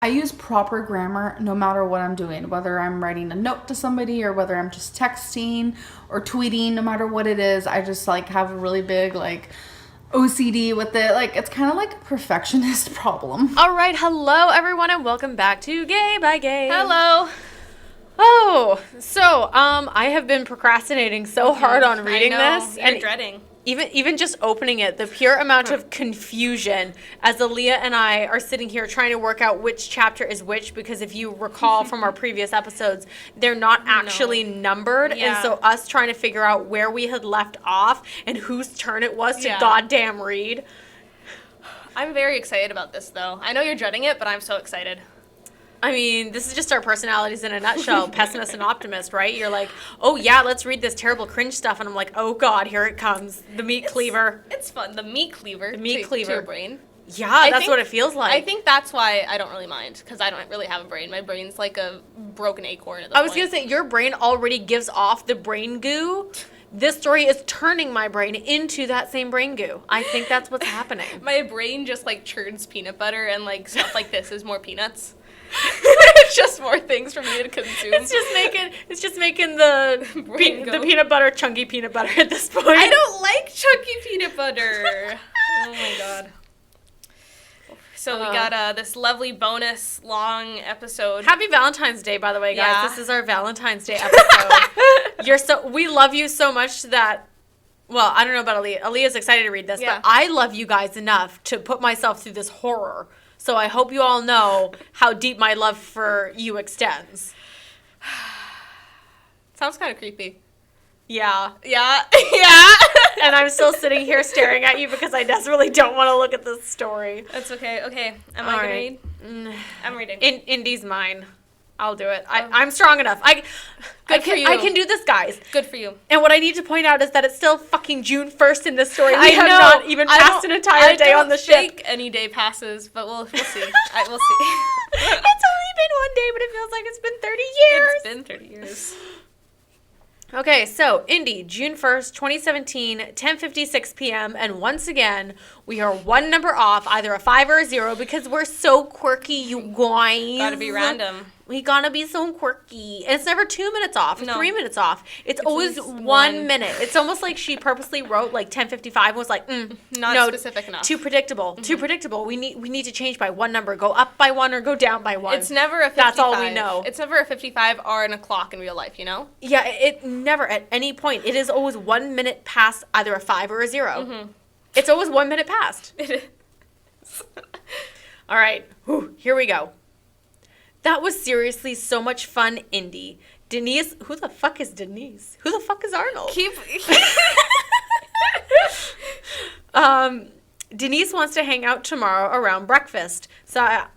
I use proper grammar no matter what I'm doing, whether I'm writing a note to somebody or whether I'm just texting or tweeting, no matter what it is. I just like have a really big like OCD with it. Like it's kind of like a perfectionist problem. All right, hello everyone and welcome back to Gay by Gay. Hello. Oh, so I have been procrastinating so hard on reading this. You're dreading. Even just opening it, the pure amount of confusion as Aaliyah and I are sitting here trying to work out which chapter is which, because if you recall from our previous episodes, they're not actually numbered. Yeah. And so us trying to figure out where we had left off and whose turn it was to goddamn read. I'm very excited about this, though. I know you're dreading it, but I'm so excited. I mean, this is just our personalities in a nutshell, pessimist and optimist, right? You're like, oh yeah, let's read this terrible cringe stuff. And I'm like, oh God, here it comes. The meat cleaver. It's fun. The meat cleaver. The meat cleaver. To your brain. Yeah, that's what it feels like. I think that's why I don't really mind, because I don't really have a brain. My brain's like a broken acorn at this I was going to say, your brain already gives off the brain goo. This story is turning my brain into that same brain goo. I think that's what's happening. My brain just like churns peanut butter, and like stuff like this is more peanuts. It's just more things for me to consume. It's just making the peanut butter chunky peanut butter at this point. I don't like chunky peanut butter. Oh my God. So we got this lovely bonus long episode. Happy Valentine's Day, by the way, guys. Yeah. This is our Valentine's Day episode. We love you so much that, well, I don't know about Aaliyah. Aaliyah's excited to read this, but I love you guys enough to put myself through this horror. So I hope you all know how deep my love for you extends. Sounds kind of creepy. Yeah. Yeah. Yeah. And I'm still sitting here staring at you because I desperately don't want to look at this story. That's okay. Okay. Am I going to read? I'm reading. Indy's mine. I'll do it. I'm strong enough. Good for you. I can do this, guys. Good for you. And what I need to point out is that it's still fucking June 1st in this story. I have know. not even passed an entire day on the ship. I don't think any day passes, but we'll see. We'll see. It's only been one day, but it feels like it's been 30 years. It's been 30 years. Okay, so Indy, June 1st, 2017, 10:56 p.m. And once again, we are one number off, either a 5 or a 0, because we're so quirky, you guys. Gotta be random. We gotta be so quirky. And it's never 2 minutes off, or 3 minutes off. It's always 1 minute. It's almost like she purposely wrote like 10:55 and was like, not specific enough. Too predictable. Mm-hmm. Too predictable. We need to change by one number. Go up by one or go down by one. It's never a 55. That's all we know. It's never a 55 or an o'clock in real life, you know? Yeah, it never at any point. It is always 1 minute past either a 5 or a 0. Mm-hmm. It's always 1 minute past. It is. All right. Whew, here we go. That was seriously so much fun, Indy. Denise, who the fuck is Denise? Who the fuck is Arnold? Denise wants to hang out tomorrow around breakfast. So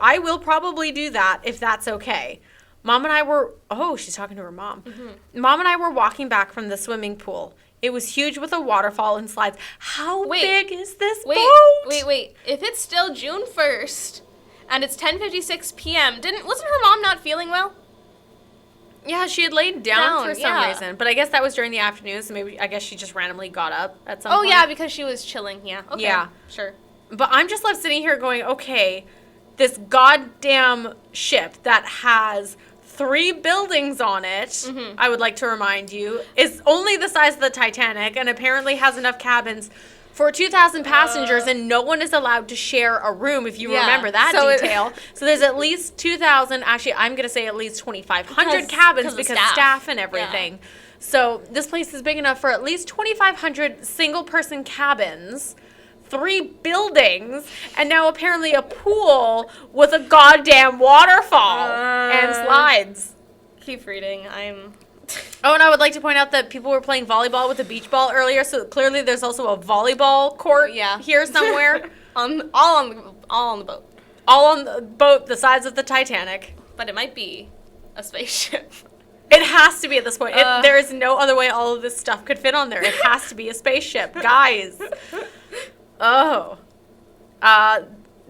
I will probably do that if that's okay. Mom and I were, she's talking to her mom. Mm-hmm. Mom and I were walking back from the swimming pool. It was huge with a waterfall and slides. How big is this boat? Wait. If it's still June 1st and it's 10:56 p.m., wasn't her mom not feeling well? Yeah, she had laid down for some reason. But I guess that was during the afternoon, so I guess she just randomly got up at some point. Oh, yeah, because she was chilling, yeah. Okay, yeah. Sure. But I'm just left sitting here going, okay, this goddamn ship that has 3 buildings on it, I would like to remind you, is only the size of the Titanic and apparently has enough cabins for 2,000 passengers, and no one is allowed to share a room, if you remember that detail. So there's at least 2,000, actually, I'm going to say at least 2,500 cabins because staff and everything. Yeah. So this place is big enough for at least 2,500 single-person cabins, 3 buildings, and now apparently a pool with a goddamn waterfall and slides. Keep reading. Oh, and I would like to point out that people were playing volleyball with a beach ball earlier, so clearly there's also a volleyball court here somewhere. all on the boat. All on the boat the size of the Titanic. But it might be a spaceship. It has to be at this point. There is no other way all of this stuff could fit on there. It has to be a spaceship. Guys.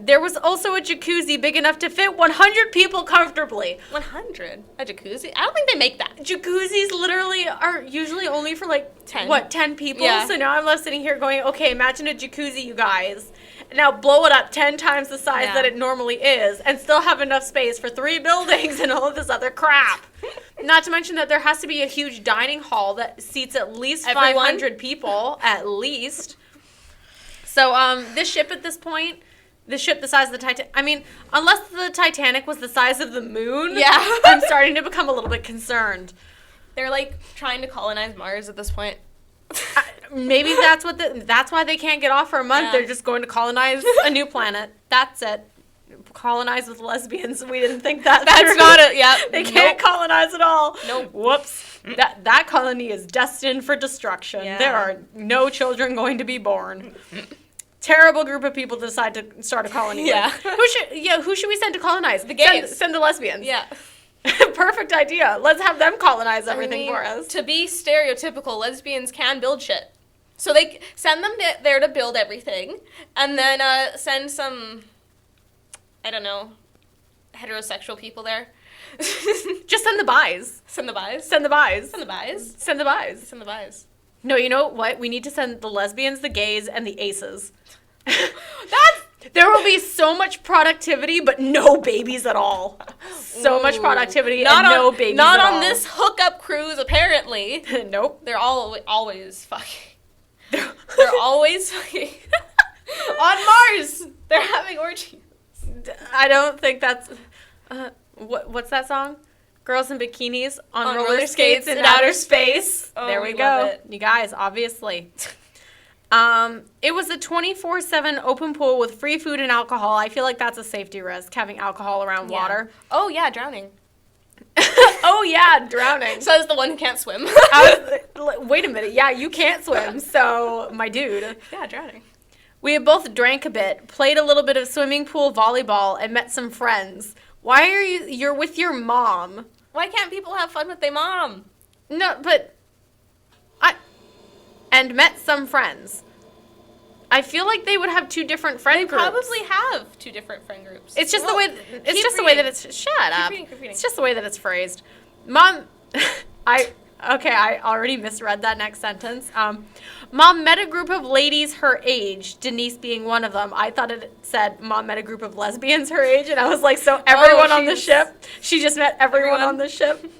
There was also a jacuzzi big enough to fit 100 people comfortably. 100? A jacuzzi? I don't think they make that. Jacuzzis literally are usually only for like 10 people? Yeah. So now I'm left sitting here going, okay, imagine a jacuzzi, you guys. Now blow it up 10 times the size Yeah. that it normally is and still have enough space for 3 buildings and all of this other crap. Not to mention that there has to be a huge dining hall that seats at least Everyone? 500 people, at least. So this ship at this point, the ship the size of the Titanic, I mean, unless the Titanic was the size of the moon, Yeah. I'm starting to become a little bit concerned. They're like trying to colonize Mars at this point. Maybe that's why they can't get off for a month. Yeah. They're just going to colonize a new planet. That's it. Colonize with lesbians. We didn't think that. That's through. not it. Yeah. They can't colonize at all. Nope. Whoops. That colony is destined for destruction. Yeah. There are no children going to be born. Terrible group of people to decide to start a colony. Yeah. With. Who should we send to colonize? The gays. Send the lesbians. Yeah. Perfect idea. Let's have them colonize everything for us. To be stereotypical, lesbians can build shit. So they send them there to build everything, and then send some, I don't know, heterosexual people there. Just send the buys. Send the buys. Send the buys. Send the buys. Send the buys. Send the buys. No, you know what? We need to send the lesbians, the gays, and the aces. There will be so much productivity, but no babies at all. So much productivity and no babies Not at on all. this hookup cruise, apparently. Nope. They're always fucking. They're always fucking. On Mars! They're having orgies. I don't think that's... what's that song? Girls in bikinis on roller skates in outer space. Oh, there we we go. love it. You guys, obviously. It was a 24/7 open pool with free food and alcohol. I feel like that's a safety risk, having alcohol around water. Oh, yeah, drowning. Oh, yeah, drowning. Says the one who can't swim. Wait a minute. Yeah, you can't swim, so my dude. Yeah, drowning. We had both drank a bit, played a little bit of swimming pool volleyball, and met some friends. Why are you're with your mom? Why can't people have fun with their mom? No, but and met some friends. I feel like they would have 2 different friend groups. Probably have 2 different friend groups. It's just Well, the way. It's keep just the way that reading. it's. Shut up. Keep reading. It's just the way that it's phrased. Mom, I already misread that next sentence. Mom met a group of ladies her age, Denise being one of them. I thought it said Mom met a group of lesbians her age, and I was like, so everyone on the ship? She just met everyone on the ship?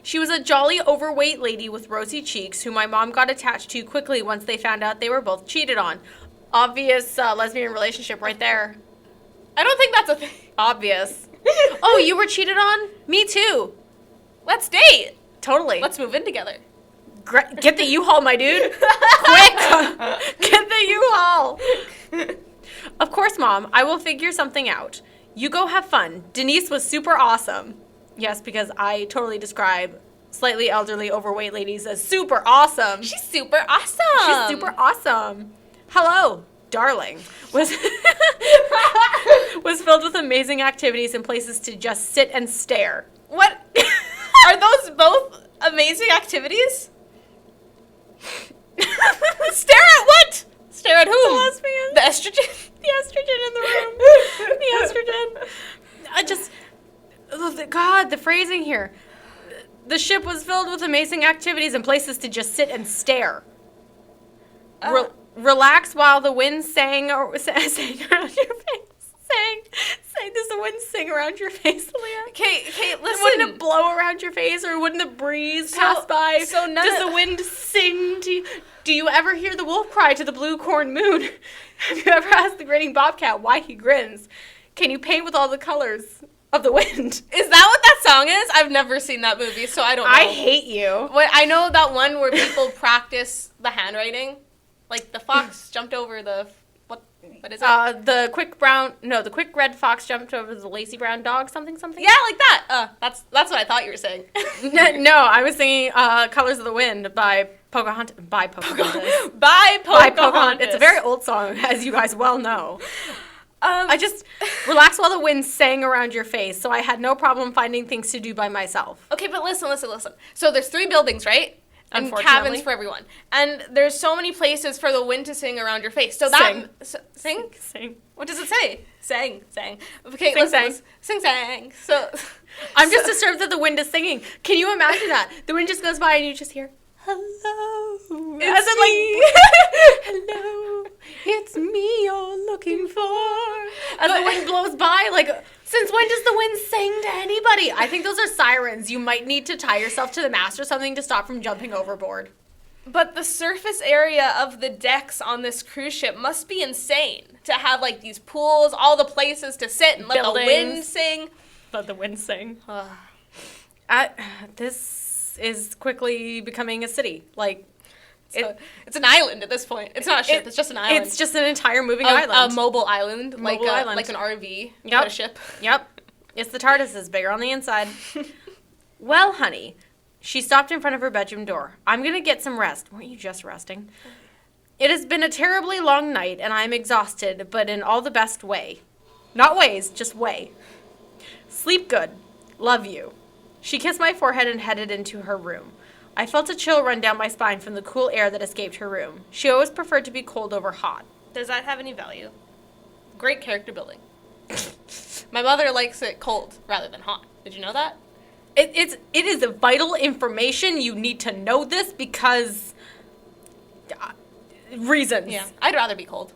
She was a jolly, overweight lady with rosy cheeks who my mom got attached to quickly once they found out they were both cheated on. Obvious lesbian relationship right there. I don't think that's a thing. Obvious. Oh, you were cheated on? Me too. Let's date. Totally. Let's move in together. Get the U-Haul, my dude. Quick. Get the U-Haul. Of course, Mom. I will figure something out. You go have fun. Denise was super awesome. Yes, because I totally describe slightly elderly, overweight ladies as super awesome. She's super awesome. She's super awesome. Hello, darling. Was filled with amazing activities and places to just sit and stare. What? Are those both amazing activities? Stare at what? Stare at who? The lesbians. The estrogen? The estrogen in the room. The estrogen. I just... God, the phrasing here. The ship was filled with amazing activities and places to just sit and stare. Relax while the wind sang around your face. Does the wind sing around your face, Leah? Okay, listen. Wouldn't it blow around your face, or wouldn't the breeze pass by? So none Does of- the wind sing to you? Do you ever hear the wolf cry to the blue corn moon? Have you ever asked the grinning bobcat why he grins? Can you paint with all the colors of the wind? Is that what that song is? I've never seen that movie, so I don't know. I hate you. What I know that one where people practice the handwriting, like the fox jumped over the what is it? The quick red fox jumped over the lazy brown dog. Something. Yeah, like that. That's what I thought you were saying. No, I was singing "Colors of the Wind" by Pocahontas. By Pocahontas. By Pocahontas. It's a very old song, as you guys well know. I just relax while the wind sang around your face, so I had no problem finding things to do by myself. Okay, but listen. So there's 3 buildings, right? And Unfortunately. cabins for everyone. And there's so many places for the wind to sing around your face. So that... Sing? Sing. What does it say? Sang. Okay, Sing, listen. Sing. So... I'm just disturbed that the wind is singing. Can you imagine that? The wind just goes by and you just hear, hello. It's As in, me. hello, it's me you're looking for. As the wind blows by, like, since when does the wind sing to anybody? I think those are sirens. You might need to tie yourself to the mast or something to stop from jumping overboard. But the surface area of the decks on this cruise ship must be insane to have, like, these pools, all the places to sit and let the wind sing. Let the wind sing. This is quickly becoming a city. Like, it's an island at this point. It's not a ship. It's just an island. It's just an entire moving island. A mobile island, like an RV, Yep. a ship. Yep. It's the TARDIS is bigger on the inside. Well, honey, she stopped in front of her bedroom door. I'm going to get some rest. Weren't you just resting? It has been a terribly long night, and I'm exhausted, but in all the best way. Not ways, just way. Sleep good. Love you. She kissed my forehead and headed into her room. I felt a chill run down my spine from the cool air that escaped her room. She always preferred to be cold over hot. Does that have any value? Great character building. My mother likes it cold rather than hot. Did you know that? It is vital information. You need to know this because reasons. Yeah. I'd rather be cold.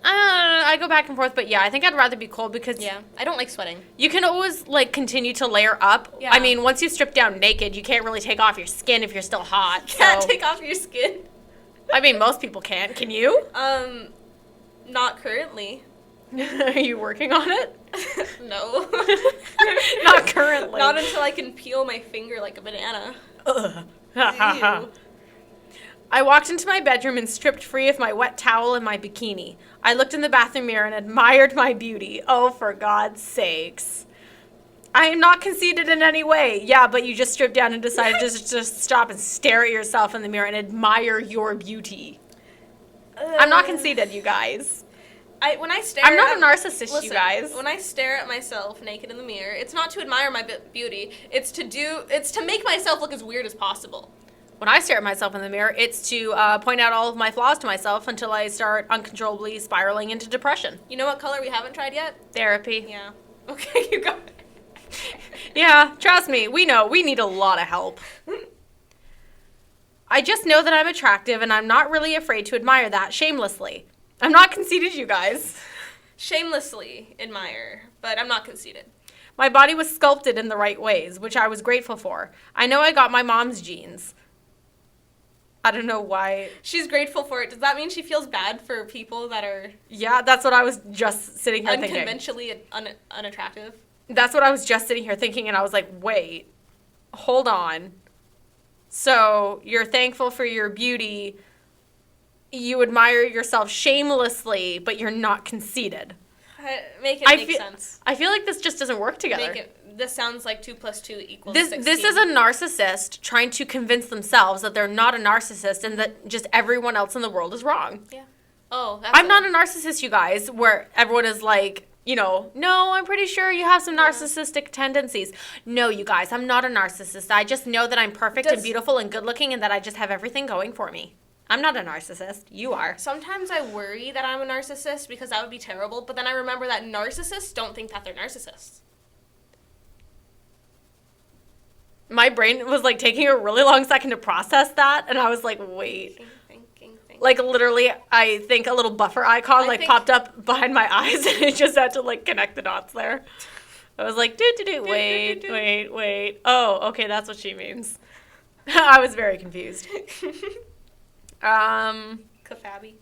I go back and forth, but yeah, I think I'd rather be cold because I don't like sweating. you can always like continue to layer up. Yeah. I mean, once you strip down naked, you can't really take off your skin if you're still hot. Can't so- take off your skin. I mean, most people can't. Can you? Not currently. Are you working on it? No. Not currently. Not until I can peel my finger like a banana. Ugh. Ew. I walked into my bedroom and stripped free of my wet towel and my bikini. I looked in the bathroom mirror and admired my beauty. Oh, for God's sakes. I am not conceited in any way. Yeah, but you just stripped down and decided to just stop and stare at yourself in the mirror and admire your beauty. I'm not conceited, you guys. When I stare I'm not a narcissist, listen, you guys. When I stare at myself naked in the mirror, it's not to admire my beauty. It's to make myself look as weird as possible. When I stare at myself in the mirror, it's to point out all of my flaws to myself until I start uncontrollably spiraling into depression. You know what color we haven't tried yet? Therapy. Yeah. Okay, you got it. Yeah, trust me, we know. We need a lot of help. I just know that I'm attractive, and I'm not really afraid to admire that shamelessly. I'm not conceited, you guys. Shamelessly admire, but I'm not conceited. My body was sculpted in the right ways, which I was grateful for. I know I got my mom's genes. I don't know why. She's grateful for it. Does that mean she feels bad for people that are Yeah, that's what I was just sitting here thinking. unconventionally unattractive? That's what I was just sitting here thinking, and I was like, wait, hold on. So you're thankful for your beauty, you admire yourself shamelessly, but you're not conceited. Make it make sense. I feel like this just doesn't work together. This sounds like 2 + 2 = This 16. is a narcissist trying to convince themselves that they're not a narcissist and that just everyone else in the world is wrong. Yeah. Oh, that's I'm not a narcissist, you guys, where everyone is like, you know, no, I'm pretty sure you have some narcissistic tendencies. No, you guys, I'm not a narcissist. I just know that I'm perfect and beautiful and good looking and that I just have everything going for me. I'm not a narcissist. You are. Sometimes I worry that I'm a narcissist because that would be terrible, but then I remember that narcissists don't think that they're narcissists. My brain was like taking a really long second to process that, and I was like, wait. Thinking. Like literally, I think a little buffer icon popped up behind my eyes, and it just had to like connect the dots there. I was like, wait. Oh, okay, that's what she means. I was very confused. Kafabi.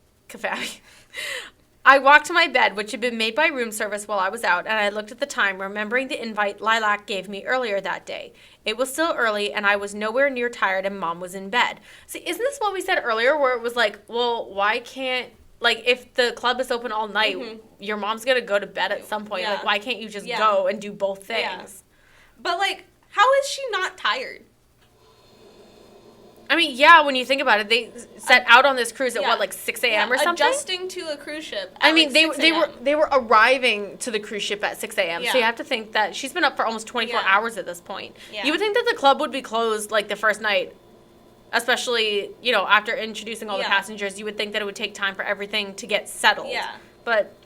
I walked to my bed, which had been made by room service while I was out, and I looked at the time, remembering the invite Lilac gave me earlier that day. It was still early, and I was nowhere near tired, and Mom was in bed. See, isn't this what we said earlier, where it was like, well, why can't, like, if the club is open all night, your mom's going to go to bed at some point. Yeah. Like, why can't you just go and do both things? Yeah. But, like, how is she not tired? I mean, yeah, when you think about it, they set out on this cruise at what, like 6 a.m. or something? Adjusting to a cruise ship. I mean, they were arriving to the cruise ship at 6 a.m. Yeah. So you have to think that she's been up for almost 24 hours at this point. Yeah. You would think that the club would be closed like the first night, especially, you know, after introducing all the passengers. You would think that it would take time for everything to get settled. Yeah. But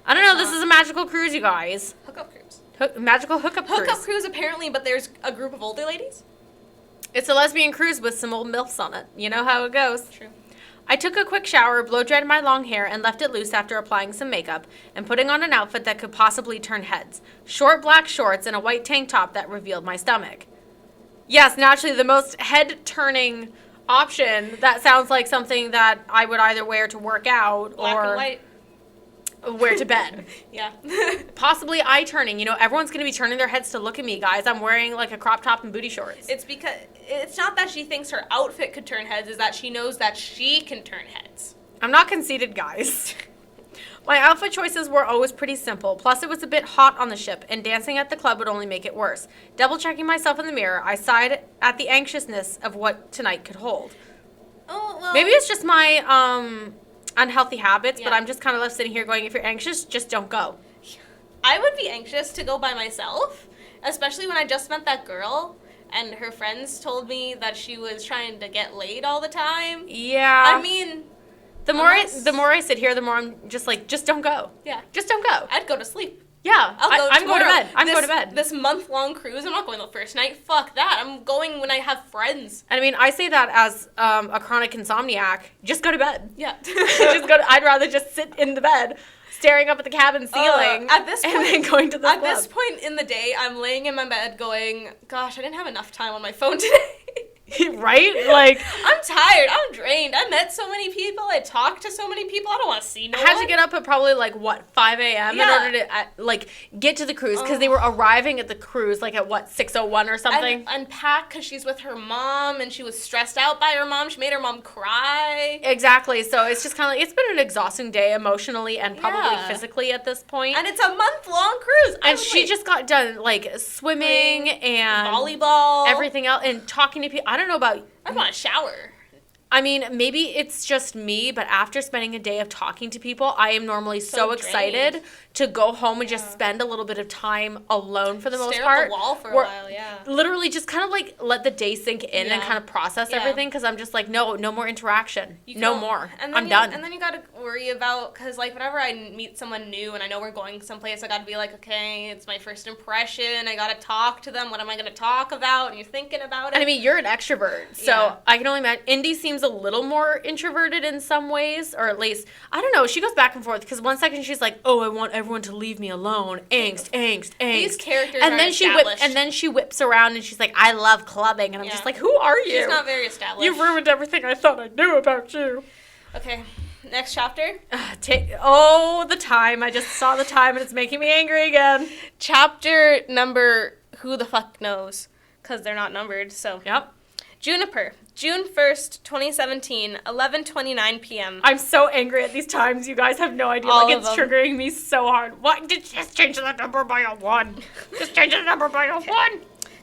I don't know. This is a magical cruise, you guys. Hookup cruise. Magical hookup cruise. Hookup cruise apparently, but there's a group of older ladies. It's a lesbian cruise with some old MILFs on it. You know how it goes. True. I took a quick shower, blow-dried my long hair, and left it loose after applying some makeup and putting on an outfit that could possibly turn heads. Short black shorts and a white tank top that revealed my stomach. Yes, naturally the most head-turning option. That sounds like something that I would either wear to work out Black or and white. wear to bed. Yeah. Possibly eye-turning. You know, everyone's going to be turning their heads to look at me, guys. I'm wearing like a crop top and booty shorts. It's because it's not that she thinks her outfit could turn heads, it's that she knows that she can turn heads. I'm not conceited, guys. My outfit choices were always pretty simple. Plus, it was a bit hot on the ship, and dancing at the club would only make it worse. Double-checking myself in the mirror, I sighed at the anxiousness of what tonight could hold. Oh, well. Maybe it's just my unhealthy habits, but Yeah. I'm just kind of left sitting here going, if you're anxious, just don't go. I would be anxious to go by myself, especially when I just met that girl and her friends told me that she was trying to get laid all the time. Yeah. I mean, the more unless- I sit here, the more I'm just like, just don't go. yeah, Just don't go. I'd go to sleep. Yeah. I'm going to bed. I'm this, going to bed. This month-long cruise, I'm not going the first night. Fuck that. I'm going when I have friends. And I mean, I say that as a chronic insomniac. Just go to bed. Yeah. I'd rather just sit in the bed, staring up at the cabin ceiling. At this and point- then going to the At club. this point in the day, I'm laying in my bed going, gosh, I didn't have enough time on my phone today. Right? Like, I'm tired. I'm drained. I met so many people. I talked to so many people. I don't want to see no I had one. to get up at probably like 5 a.m. in Yeah. order to get to the cruise because they were arriving at the cruise like at 6:01 or something. And unpack because she's with her mom and she was stressed out by her mom. She made her mom cry. Exactly. So it's just kind of like, it's been an exhausting day emotionally and probably Yeah. physically at this point. And it's a month-long cruise. And she just got done like swimming and volleyball. everything else and talking to people. I don't know about. I want a shower. I mean, maybe it's just me, but after spending a day of talking to people, I am normally so excited drained. to go home and just spend a little bit of time alone for the most Stare part. at the wall for a Or while, yeah. Literally just kind of like let the day sink in and Yeah. kind of process Yeah. everything because I'm just like, no more interaction. You No don't- more. and then I'm you, done. And then you gotta worry about, because like whenever I meet someone new and I know we're going someplace, I gotta be like, okay, it's my first impression. I gotta talk to them. What am I gonna talk about? And you're thinking about it. And I mean, you're an extrovert, so Yeah. I can only imagine. Indy seems a little more introverted in some ways, or at least, I don't know, she goes back and forth, because one second she's like, oh, I want everyone to leave me alone, angst. These characters and are then established. she whips around and she's like, I love clubbing, and I'm Yeah. just like, who are you? She's not very established. You've ruined everything I thought I knew about you. Okay, next chapter. The time. I just saw the time and it's making me angry again. Chapter number, who the fuck knows? Because they're not numbered, so. Yep. Juniper, June 1st, 2017, 11:29 p.m. I'm so angry at these times. You guys have no idea. All Like, of it's them. triggering me so hard. What? Just change the number by a 1. Just change the number by a 1.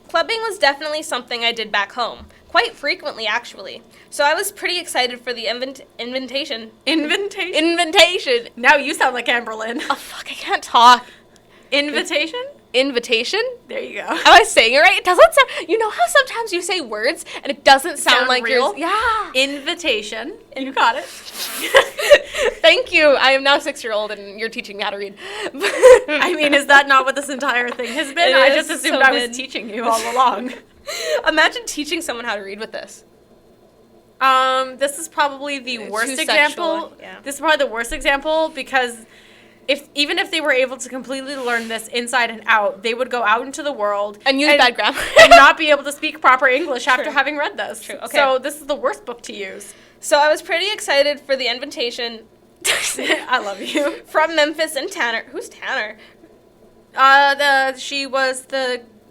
Clubbing was definitely something I did back home. Quite frequently, actually. So I was pretty excited for the invitation. Invitation? Now you sound like Amberlynn. Oh, fuck, I can't talk. Invitation? Invitation? There you go. Am I saying it right? It doesn't sound... You know how sometimes you say words and it doesn't sound like real? yours? Yeah. Invitation. You got it. Thank you. I am now 6-year-old and you're teaching me how to read. I mean, is that not what this entire thing has been? It I is just assumed so I was good. teaching you all along. Imagine teaching someone how to read with this. This is probably the Too worst sexual, example. yeah. This is probably the worst example because even if they were able to completely learn this inside and out, they would go out into the world And use bad grammar. and not be able to speak proper English after True. having read this. True, okay. So this is the worst book to use. So I was pretty excited for the invitation I love you. from Memphis and Tanner. Who's Tanner? She was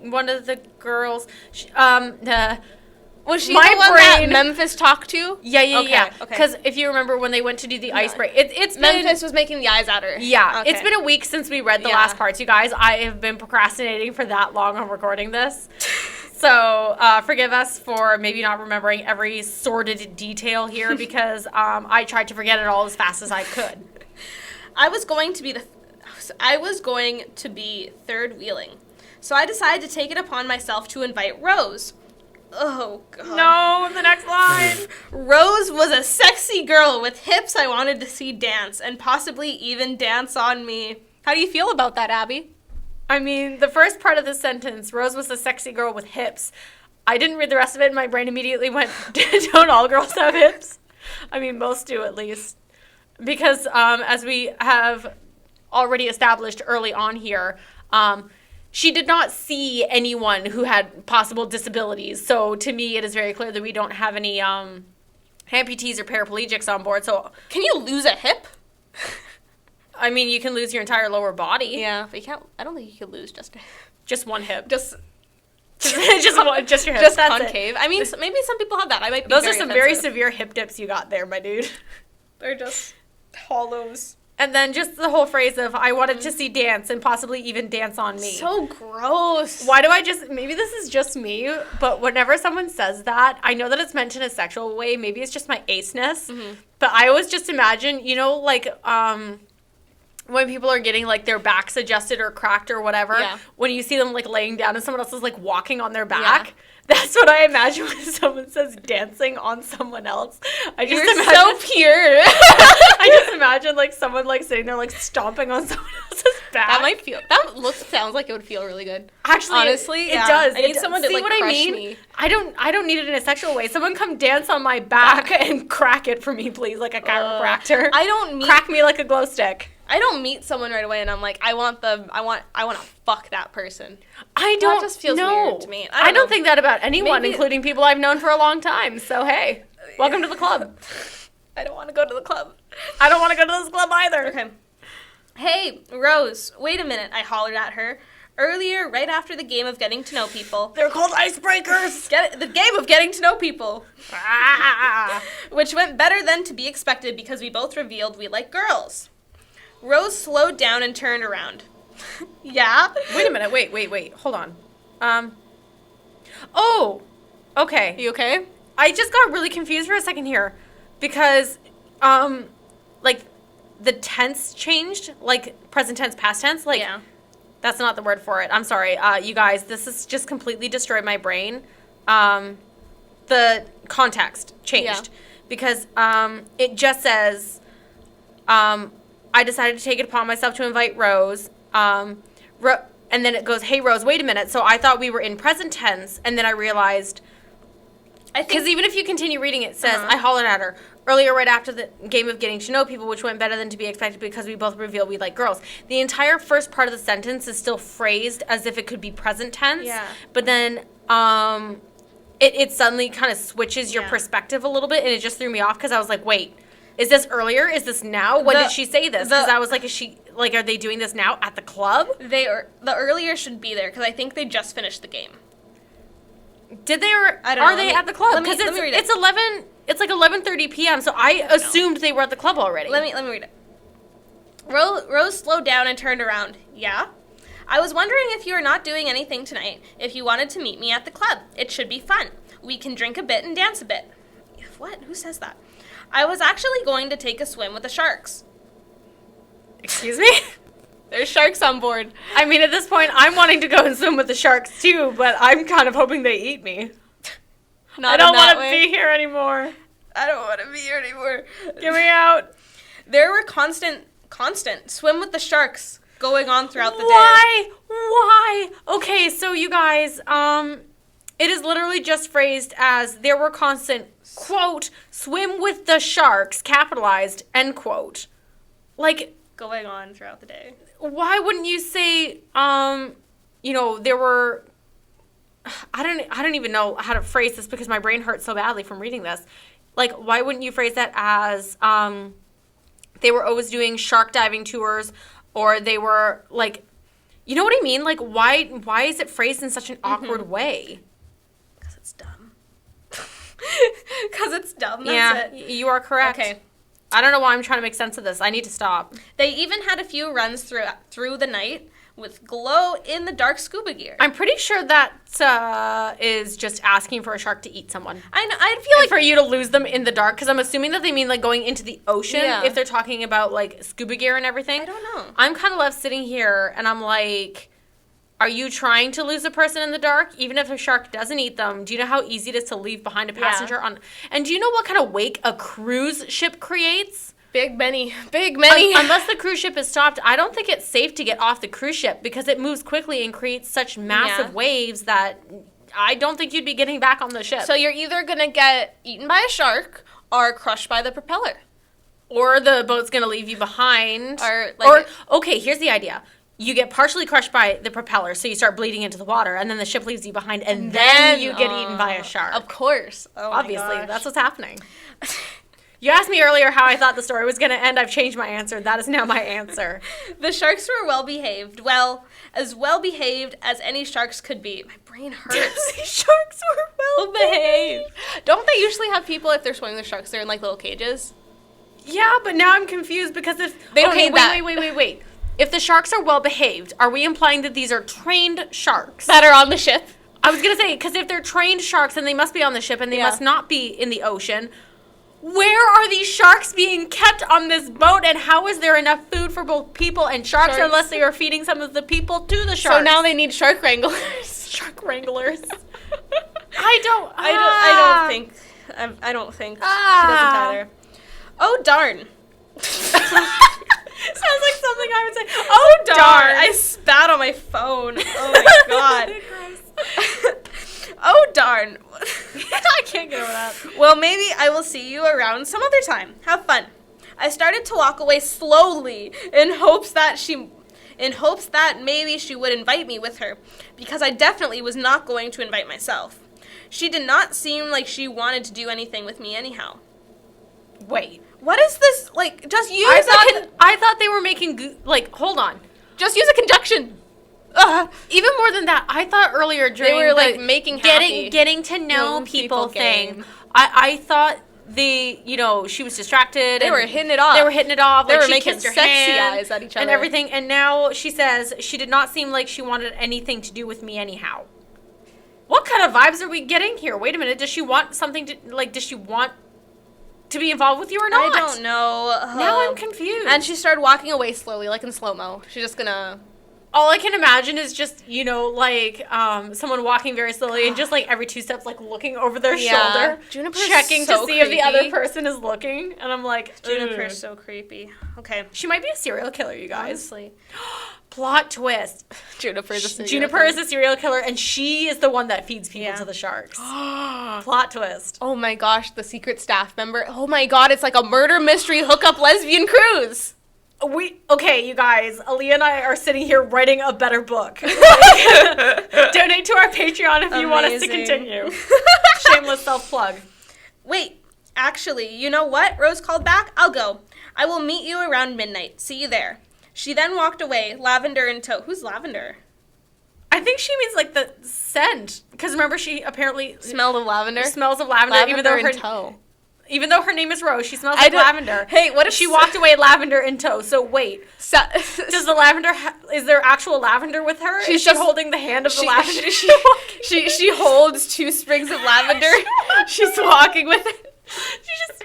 one of the girls. Was she My the one that brain- Memphis talked to? Yeah. Okay. Because if you remember when they went to do the ice break, it's been Memphis was making the eyes at her. Yeah, Okay. it's been a week since we read the Yeah. last parts, you guys. I have been procrastinating for that long on recording this. So forgive us for maybe not remembering every sordid detail here because I tried to forget it all as fast as I could. I was going to be third wheeling. So I decided to take it upon myself to invite Rose. Oh, God. No, the next line. Rose was a sexy girl with hips I wanted to see dance and possibly even dance on me. How do you feel about that, Abby? I mean, the first part of the sentence, Rose was a sexy girl with hips. I didn't read the rest of it, and my brain immediately went, don't all girls have hips? I mean, most do at least. Because as we have already established early on here, she did not see anyone who had possible disabilities. So to me, it is very clear that we don't have any amputees or paraplegics on board. So Can you lose a hip? I mean, you can lose your entire lower body. Yeah, but you can't. I don't think you could lose just One hip. just Just your hips. just That's it. concave. I mean, maybe some people have that. I might be Those are very some very offensive. severe hip dips you got there, my dude. They're just hollows. And then just the whole phrase of, I wanted to see dance and possibly even dance on me. So gross. Why do I maybe this is just me, but whenever someone says that, I know that it's meant in a sexual way. Maybe it's just my aceness. But I always just imagine, like, when people are getting, like, their backs adjusted or cracked or whatever, when you see them, like, laying down and someone else is, like, walking on their back, that's what I imagine when someone says dancing on someone else. You're so pure. I just imagine, like, someone, like, sitting there, like, stomping on someone else's back. Sounds like it would feel really good. Actually, honestly, it does. I need someone to, see like, what I crush mean? me. I don't need it in a sexual way. Someone come dance on my back and crack it for me, please, like a chiropractor. Crack me like a glow stick. I don't meet someone right away and I'm like, I want to fuck that person. I don't That just feels know. weird to me. I don't think that about anyone, Maybe- including people I've known for a long time. So, hey, welcome to the club. I don't want to go to the club. I don't want to go to this club either. Okay. Hey, Rose, wait a minute, I hollered at her. Earlier, right after the game of getting to know people. They're called icebreakers. The game of getting to know people. Ah. Which went better than to be expected because we both revealed we like girls. Rose slowed down and turned around. Yeah? Wait a minute. Wait. Hold on. Oh, okay. You okay? I just got really confused for a second here because, like, the tense changed, like present tense, past tense. Like, Yeah. that's not the word for it. I'm sorry. You guys, this has just completely destroyed my brain. The context changed because it just says, I decided to take it upon myself to invite Rose. And then it goes, hey, Rose, wait a minute. So I thought we were in present tense, and then I realized, because even if you continue reading, it says, I hollered at her earlier right after the game of getting to know people, which went better than to be expected because we both revealed we like girls. The entire first part of the sentence is still phrased as if it could be present tense. Yeah. But then it suddenly kind of switches your perspective a little bit, and it just threw me off because I was like, wait. Is this earlier? Is this now? When did she say this? Because I was like, are they doing this now at the club? The earlier should be there because I think they just finished the game. Did they or I don't are know. they at the club? Let me Because read it. it's like 11:30 p.m. So I assumed they were at the club already. Let me read it. Rose slowed down and turned around. Yeah? I was wondering if you are not doing anything tonight, if you wanted to meet me at the club. It should be fun. We can drink a bit and dance a bit. What? Who says that? I was actually going to take a swim with the sharks. Excuse me? There's sharks on board. I mean, at this point, I'm wanting to go and swim with the sharks too, but I'm kind of hoping they eat me. I don't want to be here anymore. I don't want to be here anymore. Get me out. There were constant swim with the sharks going on throughout the day. Why? Okay, so you guys, it is literally just phrased as there were constant, quote, swim with the sharks, capitalized, end quote. Like, Going on throughout the day. why wouldn't you say, there were, I don't even know how to phrase this because my brain hurts so badly from reading this. Like, why wouldn't you phrase that as, they were always doing shark diving tours, or they were, like, you know what I mean? Like, why is it phrased in such an awkward way? Because it's dumb. Because it's dumb, that's it. You are correct. Okay. I don't know why I'm trying to make sense of this. I need to stop. They even had a few runs through the night with glow-in-the-dark scuba gear. I'm pretty sure that is just asking for a shark to eat someone. I feel like For you to lose them in the dark, because I'm assuming that they mean, like, going into the ocean if they're talking about, like, scuba gear and everything. I don't know. I'm kind of left sitting here, and I'm like, are you trying to lose a person in the dark? Even if a shark doesn't eat them, do you know how easy it is to leave behind a passenger on? And do you know what kind of wake a cruise ship creates? Big many. Unless the cruise ship is stopped, I don't think it's safe to get off the cruise ship because it moves quickly and creates such massive waves that I don't think you'd be getting back on the ship. So you're either going to get eaten by a shark or crushed by the propeller. Or the boat's going to leave you behind. Or okay, here's the idea. You get partially crushed by the propeller, so you start bleeding into the water, and then the ship leaves you behind, and then you get eaten by a shark. Of course. Oh, obviously, that's what's happening. You asked me earlier how I thought the story was going to end. I've changed my answer. That is now my answer. The sharks were well-behaved. Well, as well-behaved as any sharks could be. My brain hurts. Sharks were well-behaved. Don't they usually have people, if they're swimming with sharks, they're in, like, little cages? Yeah, but now I'm confused because if... They don't need that. Wait. If the sharks are well-behaved, are we implying that these are trained sharks? That are on the ship? I was going to say, because if they're trained sharks, then they must be on the ship and they must not be in the ocean. Where are these sharks being kept on this boat, and how is there enough food for both people and sharks unless they are feeding some of the people to the sharks? So now they need shark wranglers. Shark wranglers. I don't think she doesn't either. Oh, darn. Sounds like something I would say. Oh, darn. I spat on my phone. Oh, my God. Oh, darn. I can't get over that. Well, maybe I will see you around some other time. Have fun. I started to walk away slowly in hopes that maybe she would invite me with her, because I definitely was not going to invite myself. She did not seem like she wanted to do anything with me anyhow. Wait. What is this? Like, just use I thought they were making, hold on. Just use a conjunction. Even more than that, I thought earlier during they were like making getting to know people thing. I thought she was distracted. They were hitting it off. They were hitting it off. They like were she making kissed her sexy hand eyes at each other and everything. And now she says she did not seem like she wanted anything to do with me anyhow. What kind of vibes are we getting here? Wait a minute. Does she want something to Does she want to be involved with you or not? I don't know. Now I'm confused. And she started walking away slowly, like in slow-mo. She's just gonna... All I can imagine is just, someone walking very slowly and just, every 2 steps, looking over their shoulder. Juniper's checking so to see creepy. if the other person is looking. And I'm like, Juniper's so creepy. Okay. She might be a serial killer, you guys. Honestly. Plot twist. Juniper is a serial killer, and she is the one that feeds people to the sharks. Plot twist. Oh my gosh, the secret staff member. Oh my god, it's like a murder mystery hookup lesbian cruise. Okay, you guys, Aaliyah and I are sitting here writing a better book. Donate to our Patreon if you want us to continue. Shameless self-plug. Wait, actually, you know what? Rose called back. I'll go. I will meet you around midnight. See you there. She then walked away, lavender in tow. Who's lavender? I think she means the scent. Because remember, she apparently... Smelled of lavender? Smells of lavender, even though her name is Rose, she smells like lavender. Hey, what if she walked away lavender in tow? So wait, does the lavender? Is there actual lavender with her? Is she holding the hand of the lavender? She holds 2 sprigs of lavender. She's walking with it. She just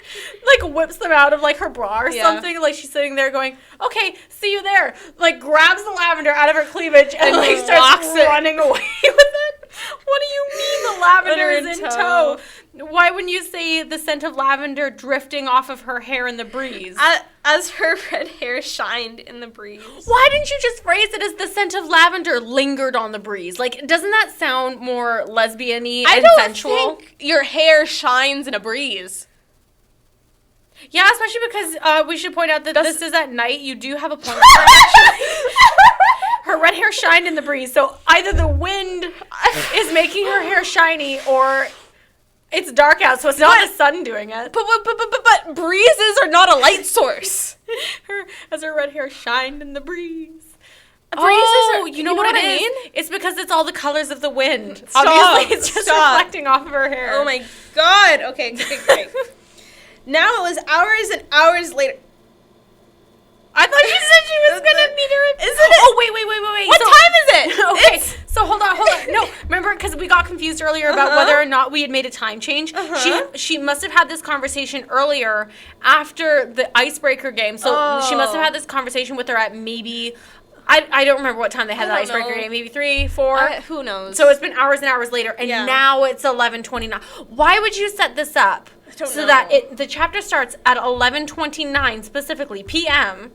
whips them out of her bra or something. She's sitting there going, "Okay, see you there." Grabs the lavender out of her cleavage and starts running away with it. What do you mean the lavender is in tow? Why wouldn't you say the scent of lavender drifting off of her hair in the breeze? As her red hair shined in the breeze. Why didn't you just phrase it as the scent of lavender lingered on the breeze? Doesn't that sound more lesbian-y and sensual? I don't think your hair shines in a breeze. Yeah, especially because we should point out that this is at night. You do have a point. Her red hair shined in the breeze, so either the wind is making her hair shiny or it's dark out, so it's not the sun doing it. But breezes are not a light source. Her red hair shined in the breeze. You know what it I mean? It's because it's all the colors of the wind. Stop, obviously, it's just reflecting off of her hair. Oh my god. Okay, great. Now it was hours and hours later. I thought you said she was going to meet her. Isn't it? Oh, wait. What time is it? Okay, so hold on. No, remember, because we got confused earlier about whether or not we had made a time change. She must have had this conversation earlier after the icebreaker game. So she must have had this conversation with her at maybe... I don't remember what time they had the icebreaker game. Maybe 3, 4. Who knows? So it's been hours and hours later, and now it's 11:29. Why would you set this up so that the chapter starts at 11:29 specifically p.m.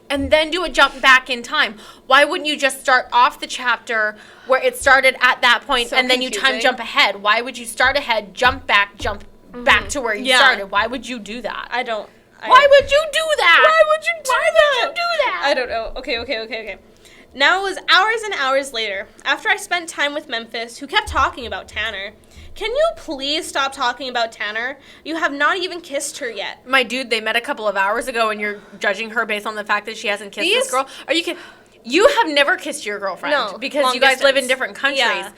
and then do a jump back in time. Why wouldn't you just start off the chapter where it started at that point, and then you time jump ahead? Why would you start ahead, jump back to where you started? Why would you do that? Why would you do that? Why would you do that? I don't know. Okay. Now it was hours and hours later, after I spent time with Memphis, who kept talking about Tanner. Can you please stop talking about Tanner? You have not even kissed her yet. My dude, they met a couple of hours ago, and you're judging her based on the fact that she hasn't kissed this girl? Are you kidding? You have never kissed your girlfriend. No, because you guys live in different countries. Yeah.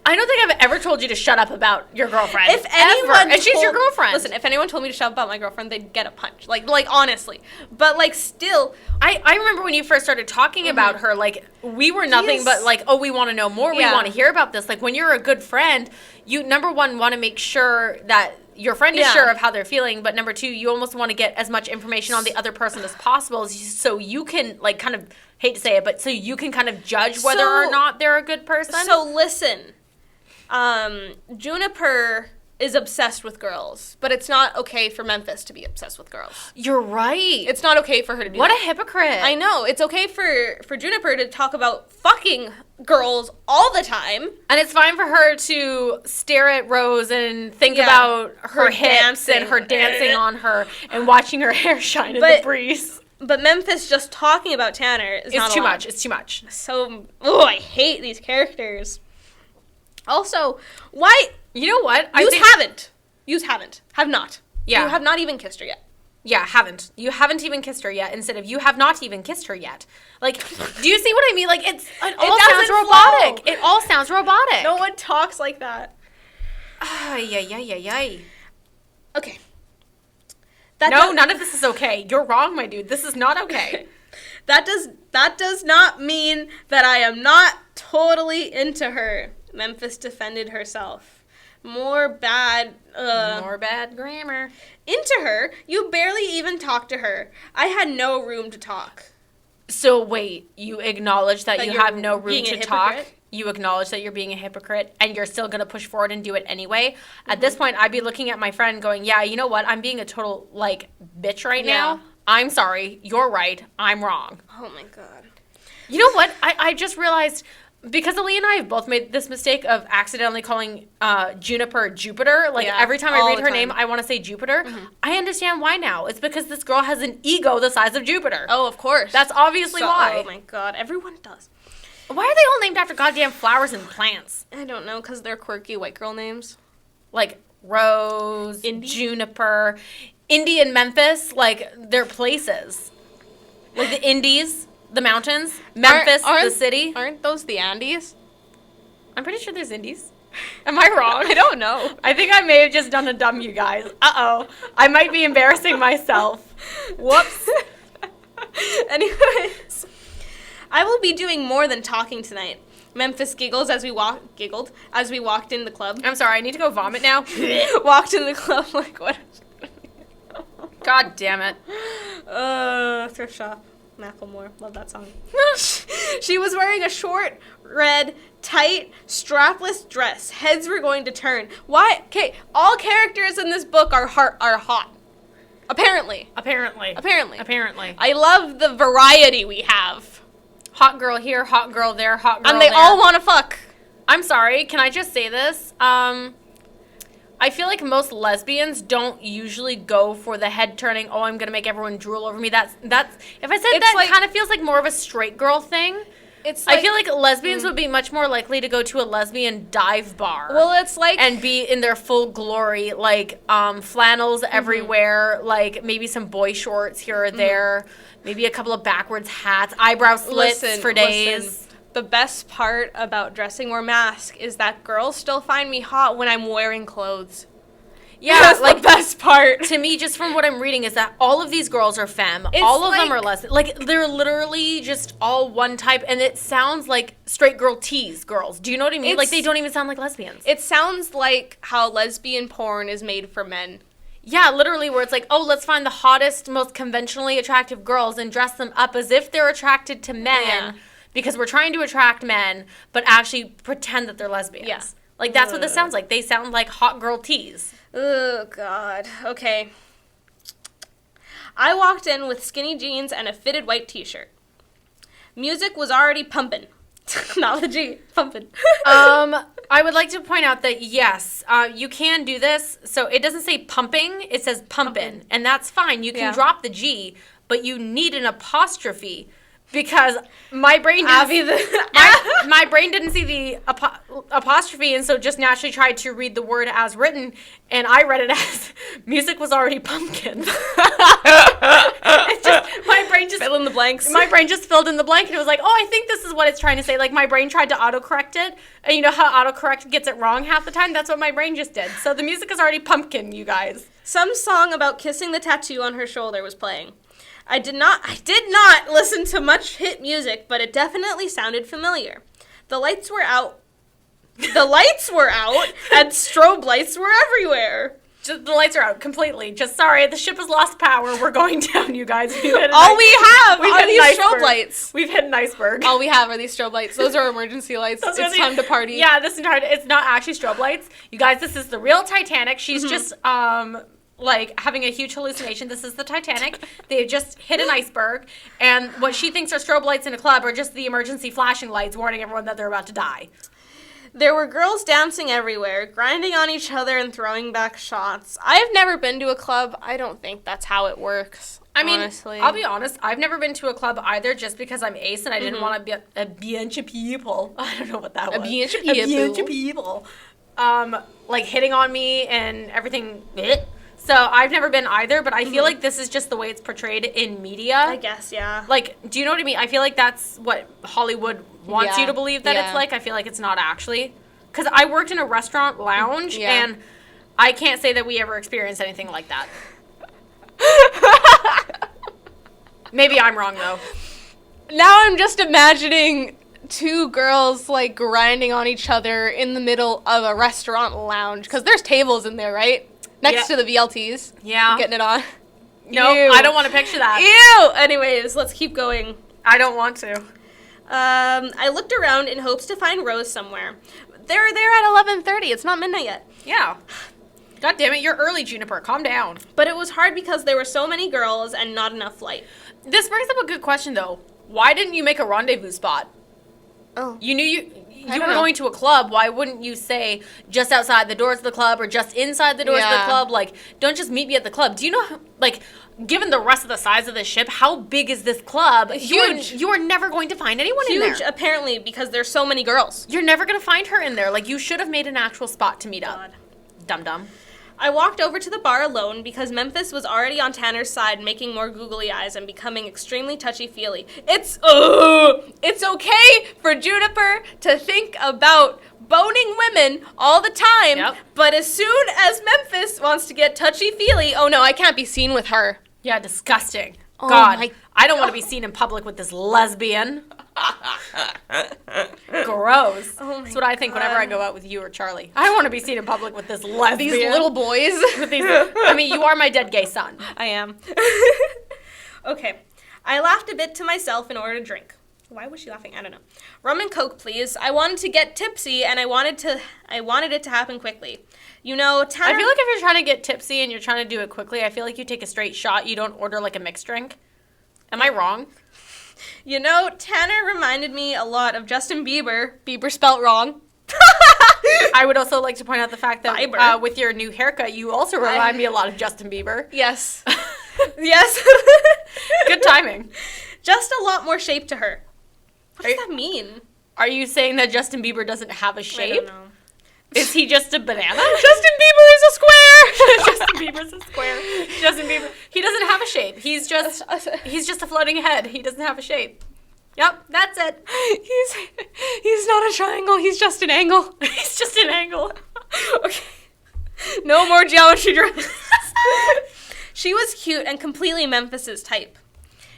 I don't think I've ever told you to shut up about your girlfriend. If anyone and she's your girlfriend. Listen, if anyone told me to shut up about my girlfriend, they'd get a punch. Like honestly. But like still, I remember when you first started talking about her, like we were nothing but like, oh, we want to know more. We want to hear about this. Like when you're a good friend, you number one want to make sure that your friend is sure of how they're feeling, but number two, you almost want to get as much information on the other person as possible, so you can like kind of hate to say it, but so you can kind of judge whether or not they're a good person. So listen. Juniper is obsessed with girls, but it's not okay for Memphis to be obsessed with girls. You're right. It's not okay for her to do What that. a hypocrite. I know. It's okay for Juniper to talk about fucking girls all the time. And it's fine for her to stare at Rose and think about her hips and her dancing on her and watching her hair shine in the breeze. But Memphis just talking about Tanner is not too much. It's too much. So, I hate these characters. Also, why? You know what? You haven't. Have not. Yeah. You have not even kissed her yet. Yeah, haven't. You haven't even kissed her yet instead of you have not even kissed her yet. Like, do you see what I mean? Like, it all sounds robotic. Flow. It all sounds robotic. No one talks like that. Ay. Okay. None of this is okay. You're wrong, my dude. This is not okay. That does not mean that I am not totally into her. Memphis defended herself. More bad grammar. Into her? You barely even talked to her. I had no room to talk. So wait, you acknowledge that you have no room to talk? Hypocrite? You acknowledge that you're being a hypocrite and you're still going to push forward and do it anyway? Mm-hmm. At this point, I'd be looking at my friend going, yeah, you know what? I'm being a total, like, bitch right now. I'm sorry. You're right. I'm wrong. Oh, my God. You know what? I just realized... Because Ali and I have both made this mistake of accidentally calling Juniper Jupiter. Like, every time I read her name, I want to say Jupiter. Mm-hmm. I understand why now. It's because this girl has an ego the size of Jupiter. Oh, of course. That's obviously why. Oh, my God. Everyone does. Why are they all named after goddamn flowers and plants? I don't know, because they're quirky white girl names. Like Rose, Juniper, Indy and Memphis. Like, they're places. Like the Indies. The mountains, Memphis, the city. Aren't those the Andes? I'm pretty sure there's Indies. Am I wrong? I don't know. I think I may have just done a dumb, you guys. Uh-oh. I might be embarrassing myself. Whoops. Anyways, I will be doing more than talking tonight. Memphis giggled as we walked in the club. I'm sorry, I need to go vomit now. Walked in the club like what? God damn it. Thrift shop. Macklemore. Love that song. She was wearing a short, red, tight, strapless dress. Heads were going to turn. Why? Okay, all characters in this book are hot. Apparently. I love the variety we have. Hot girl here, hot girl there, hot girl there. And they all want to fuck. I'm sorry, can I just say this? I feel like most lesbians don't usually go for the head turning, oh, I'm going to make everyone drool over me. That's if I said that, like, kind of feels like more of a straight girl thing. I feel like lesbians would be much more likely to go to a lesbian dive bar. Well, it's like... And be in their full glory, like flannels everywhere, like maybe some boy shorts here or there, maybe a couple of backwards hats, eyebrow slits for days. Listen. The best part about dressing or mask is that girls still find me hot when I'm wearing clothes. Yeah, that's like the best part. To me, just from what I'm reading, is that all of these girls are femme. All of them are lesbian. Like, they're literally just all one type, and it sounds like straight girl tease girls. Do you know what I mean? Like, they don't even sound like lesbians. It sounds like how lesbian porn is made for men. Yeah, literally, where it's like, oh, let's find the hottest, most conventionally attractive girls and dress them up as if they're attracted to men. Yeah. Because we're trying to attract men, but actually pretend that they're lesbians. Yeah. Like, that's what this sounds like. They sound like hot girl tease. Oh, God. Okay. I walked in with skinny jeans and a fitted white t-shirt. Music was already pumping. Not the G, pumping. I would like to point out that, yes, you can do this. So it doesn't say pumping, it says pumpin'. And that's fine. You can drop the G, but you need an apostrophe. Because my brain my brain didn't see the apostrophe, and so just naturally tried to read the word as written, and I read it as music was already pumpkin. My brain just fill in the blanks. My brain just filled in the blank, and it was like, oh, I think this is what it's trying to say. Like, my brain tried to autocorrect it, and you know how autocorrect gets it wrong half the time? That's what my brain just did. So the music is already pumpkin, you guys. Some song about kissing the tattoo on her shoulder was playing. I did not listen to much hit music, but it definitely sounded familiar. The lights were out, and strobe lights were everywhere. Just, the lights are out completely. Just sorry, the ship has lost power. We're going down, you guys. All we have are these strobe lights. We've hit an iceberg. All we have are these strobe lights. Those are emergency lights. It's time to party. Yeah, it's not actually strobe lights. You guys, this is the real Titanic. She's just like having a huge hallucination. This is the Titanic. They've just hit an iceberg, and what she thinks are strobe lights in a club are just the emergency flashing lights warning everyone that they're about to die. There were girls dancing everywhere, grinding on each other and throwing back shots. I've never been to a club. I don't think that's how it works. I mean, honestly. I'll be honest, I've never been to a club either just because I'm ace and I didn't want to be a bunch of people. I don't know what that was. A bunch of people. Like hitting on me and everything. So I've never been either, but I feel like this is just the way it's portrayed in media. I guess, yeah. Like, do you know what I mean? I feel like that's what Hollywood wants you to believe that it's like. I feel like it's not actually. Because I worked in a restaurant lounge, and I can't say that we ever experienced anything like that. Maybe I'm wrong, though. Now I'm just imagining two girls, like, grinding on each other in the middle of a restaurant lounge. Because there's tables in there, right? Next to the VLTs. Yeah. Getting it on. No, I don't want to picture that. Ew! Anyways, let's keep going. I don't want to. I looked around in hopes to find Rose somewhere. They're there at 11:30. It's not midnight yet. Yeah. God damn it, you're early, Juniper. Calm down. But it was hard because there were so many girls and not enough light. This brings up a good question, though. Why didn't you make a rendezvous spot? Oh. You knew you were going to a club. Why wouldn't you say just outside the doors of the club or just inside the doors of the club? Like, don't just meet me at the club. Do you know, like, given the rest of the size of the ship, how big is this club? Huge. You are never going to find anyone in there. Huge, apparently, because there's so many girls. You're never going to find her in there. Like, you should have made an actual spot to meet up. Dum-dum. I walked over to the bar alone because Memphis was already on Tanner's side making more googly eyes and becoming extremely touchy-feely. It's okay for Juniper to think about boning women all the time, but as soon as Memphis wants to get touchy-feely, oh no, I can't be seen with her. Yeah, disgusting. Oh God, I don't want to be seen in public with this lesbian. Gross. Oh That's what I think whenever I go out with you or Charlie. I don't want to be seen in public with this lesbian. These little boys. I mean, you are my dead gay son. I am. Okay. I laughed a bit to myself in order to drink. Why was she laughing? I don't know. Rum and Coke, please. I wanted to get tipsy, and I wanted it to happen quickly. You know, Tanner... I feel like if you're trying to get tipsy and you're trying to do it quickly, I feel like you take a straight shot. You don't order, like, a mixed drink. Am I wrong? You know, Tanner reminded me a lot of Justin Bieber. Bieber spelt wrong. I would also like to point out the fact that with your new haircut, you also remind me a lot of Justin Bieber. Yes. Yes. Good timing. Just a lot more shape to her. What does that mean? Are you saying that Justin Bieber doesn't have a shape? I don't know. Is he just a banana? Justin Bieber is a square! Justin Bieber's a square. Justin Bieber. He doesn't have a shape. He's just a floating head. He doesn't have a shape. Yep, that's it. He's not a triangle. He's just an angle. He's just an angle. Okay. No more geometry drawings. She was cute and completely Memphis's type.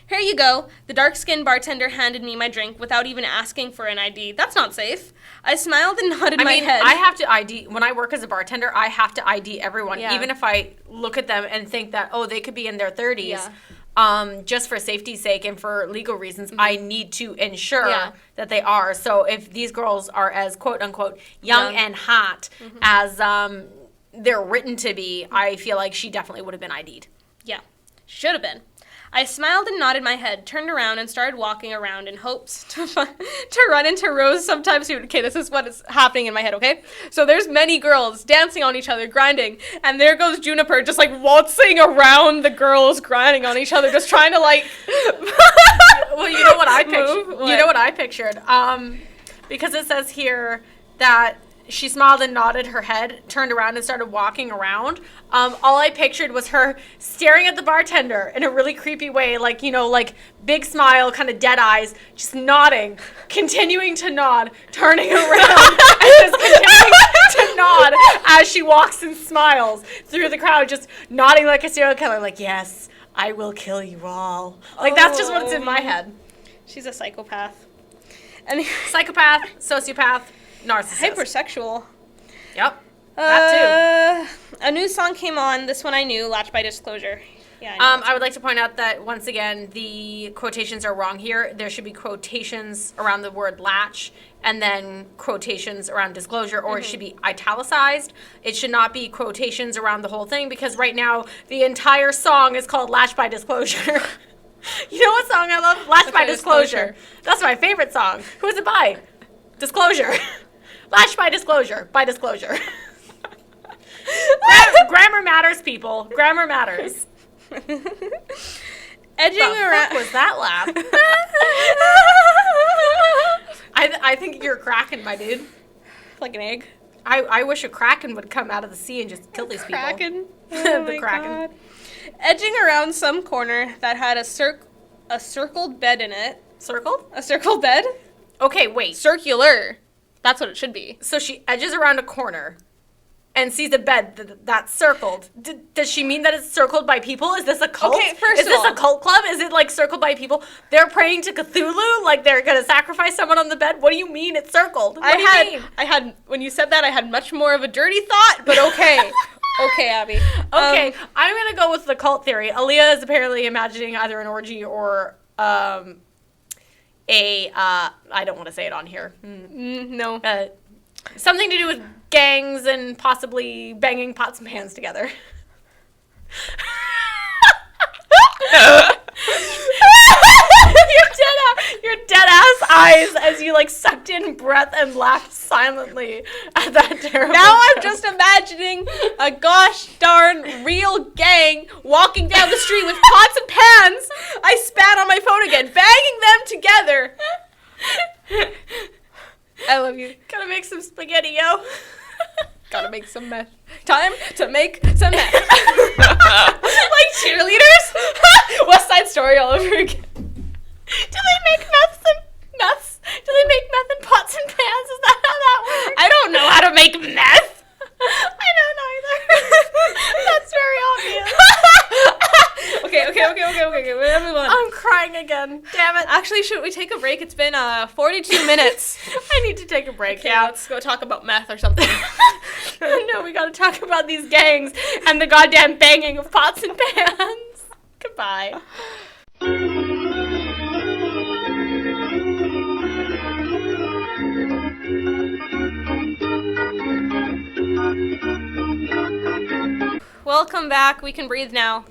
Here you go. The dark-skinned bartender handed me my drink without even asking for an ID. That's not safe. I smiled and nodded my head. I have to ID. When I work as a bartender, I have to ID everyone. Yeah. Even if I look at them and think that, oh, they could be in their 30s. Yeah. Just for safety's sake and for legal reasons, I need to ensure that they are. So if these girls are as quote-unquote young and hot as they're written to be, I feel like she definitely would have been ID'd. Yeah. Should have been. I smiled and nodded my head, turned around, and started walking around in hopes to run into Rose sometime soon. Okay, this is what is happening in my head, okay? So there's many girls dancing on each other, grinding, and there goes Juniper just, like, waltzing around the girls, grinding on each other, just trying to, like... Well, you know what I pictured? Move? What? You know what I pictured? Because it says here that she smiled and nodded her head, turned around and started walking around. All I pictured was her staring at the bartender in a really creepy way, like, you know, like big smile, kind of dead eyes, just nodding, continuing to nod, turning around and just continuing to nod as she walks and smiles through the crowd, just nodding like a serial killer, like, yes, I will kill you all. Like, that's just what's in my head. She's a psychopath. And Psychopath, sociopath, narcissist. hypersexual. Yep. That too. A new song came on. This one I knew, Latch by Disclosure. Yeah. I would like to point out that, once again, the quotations are wrong here. There should be quotations around the word latch and then quotations around disclosure, or it should be italicized. It should not be quotations around the whole thing, because right now the entire song is called Latch by Disclosure. You know what song I love? Latch by Disclosure. That's my favorite song. Who is it by? Disclosure. Latch by Disclosure. By Disclosure. Grammar matters, people. Grammar matters. Edging What around. was that laugh? I think you're cracking, my dude. Like an egg. I wish a kraken would come out of the sea and just kill these people. Kraken. The my kraken. God. Edging around some corner that had a circled bed in it. Circled? A circled bed? Okay, wait. Circular. That's what it should be. So she edges around a corner and sees a bed that's circled. Does she mean that it's circled by people? Is this a cult? Okay, first Is of this all- a cult club? Is it like circled by people? They're praying to Cthulhu? Like they're gonna sacrifice someone on the bed? What do you mean it's circled? What do you mean? I had, when you said that, I had much more of a dirty thought, but okay. Okay, Abby. Okay, I'm gonna go with the cult theory. Aaliyah is apparently imagining either an orgy or I don't want to say it on here. No. Something to do with gangs and possibly banging pots and pans together. Your dead ass eyes as you like sucked in breath and laughed silently at that terrible. Now I'm just imagining a gosh darn real gang walking down the street with pots and pans. I spat on my phone again, banging them together. I love you. Gotta make some spaghetti, yo. Gotta make some meth. Time to make some meth. Like cheerleaders? West Side Story all over again. Do they make meths? Do they make meth in pots and pans? Is that how that works? I don't know how to make meth. I don't know either. That's very obvious. Okay, we're gonna move on. I'm crying again. Damn it. Actually, should we take a break? It's been 42 minutes. I need to take a break. Okay, let's go talk about meth or something. No, we gotta talk about these gangs and the goddamn banging of pots and pans. Goodbye. Welcome back. We can breathe now.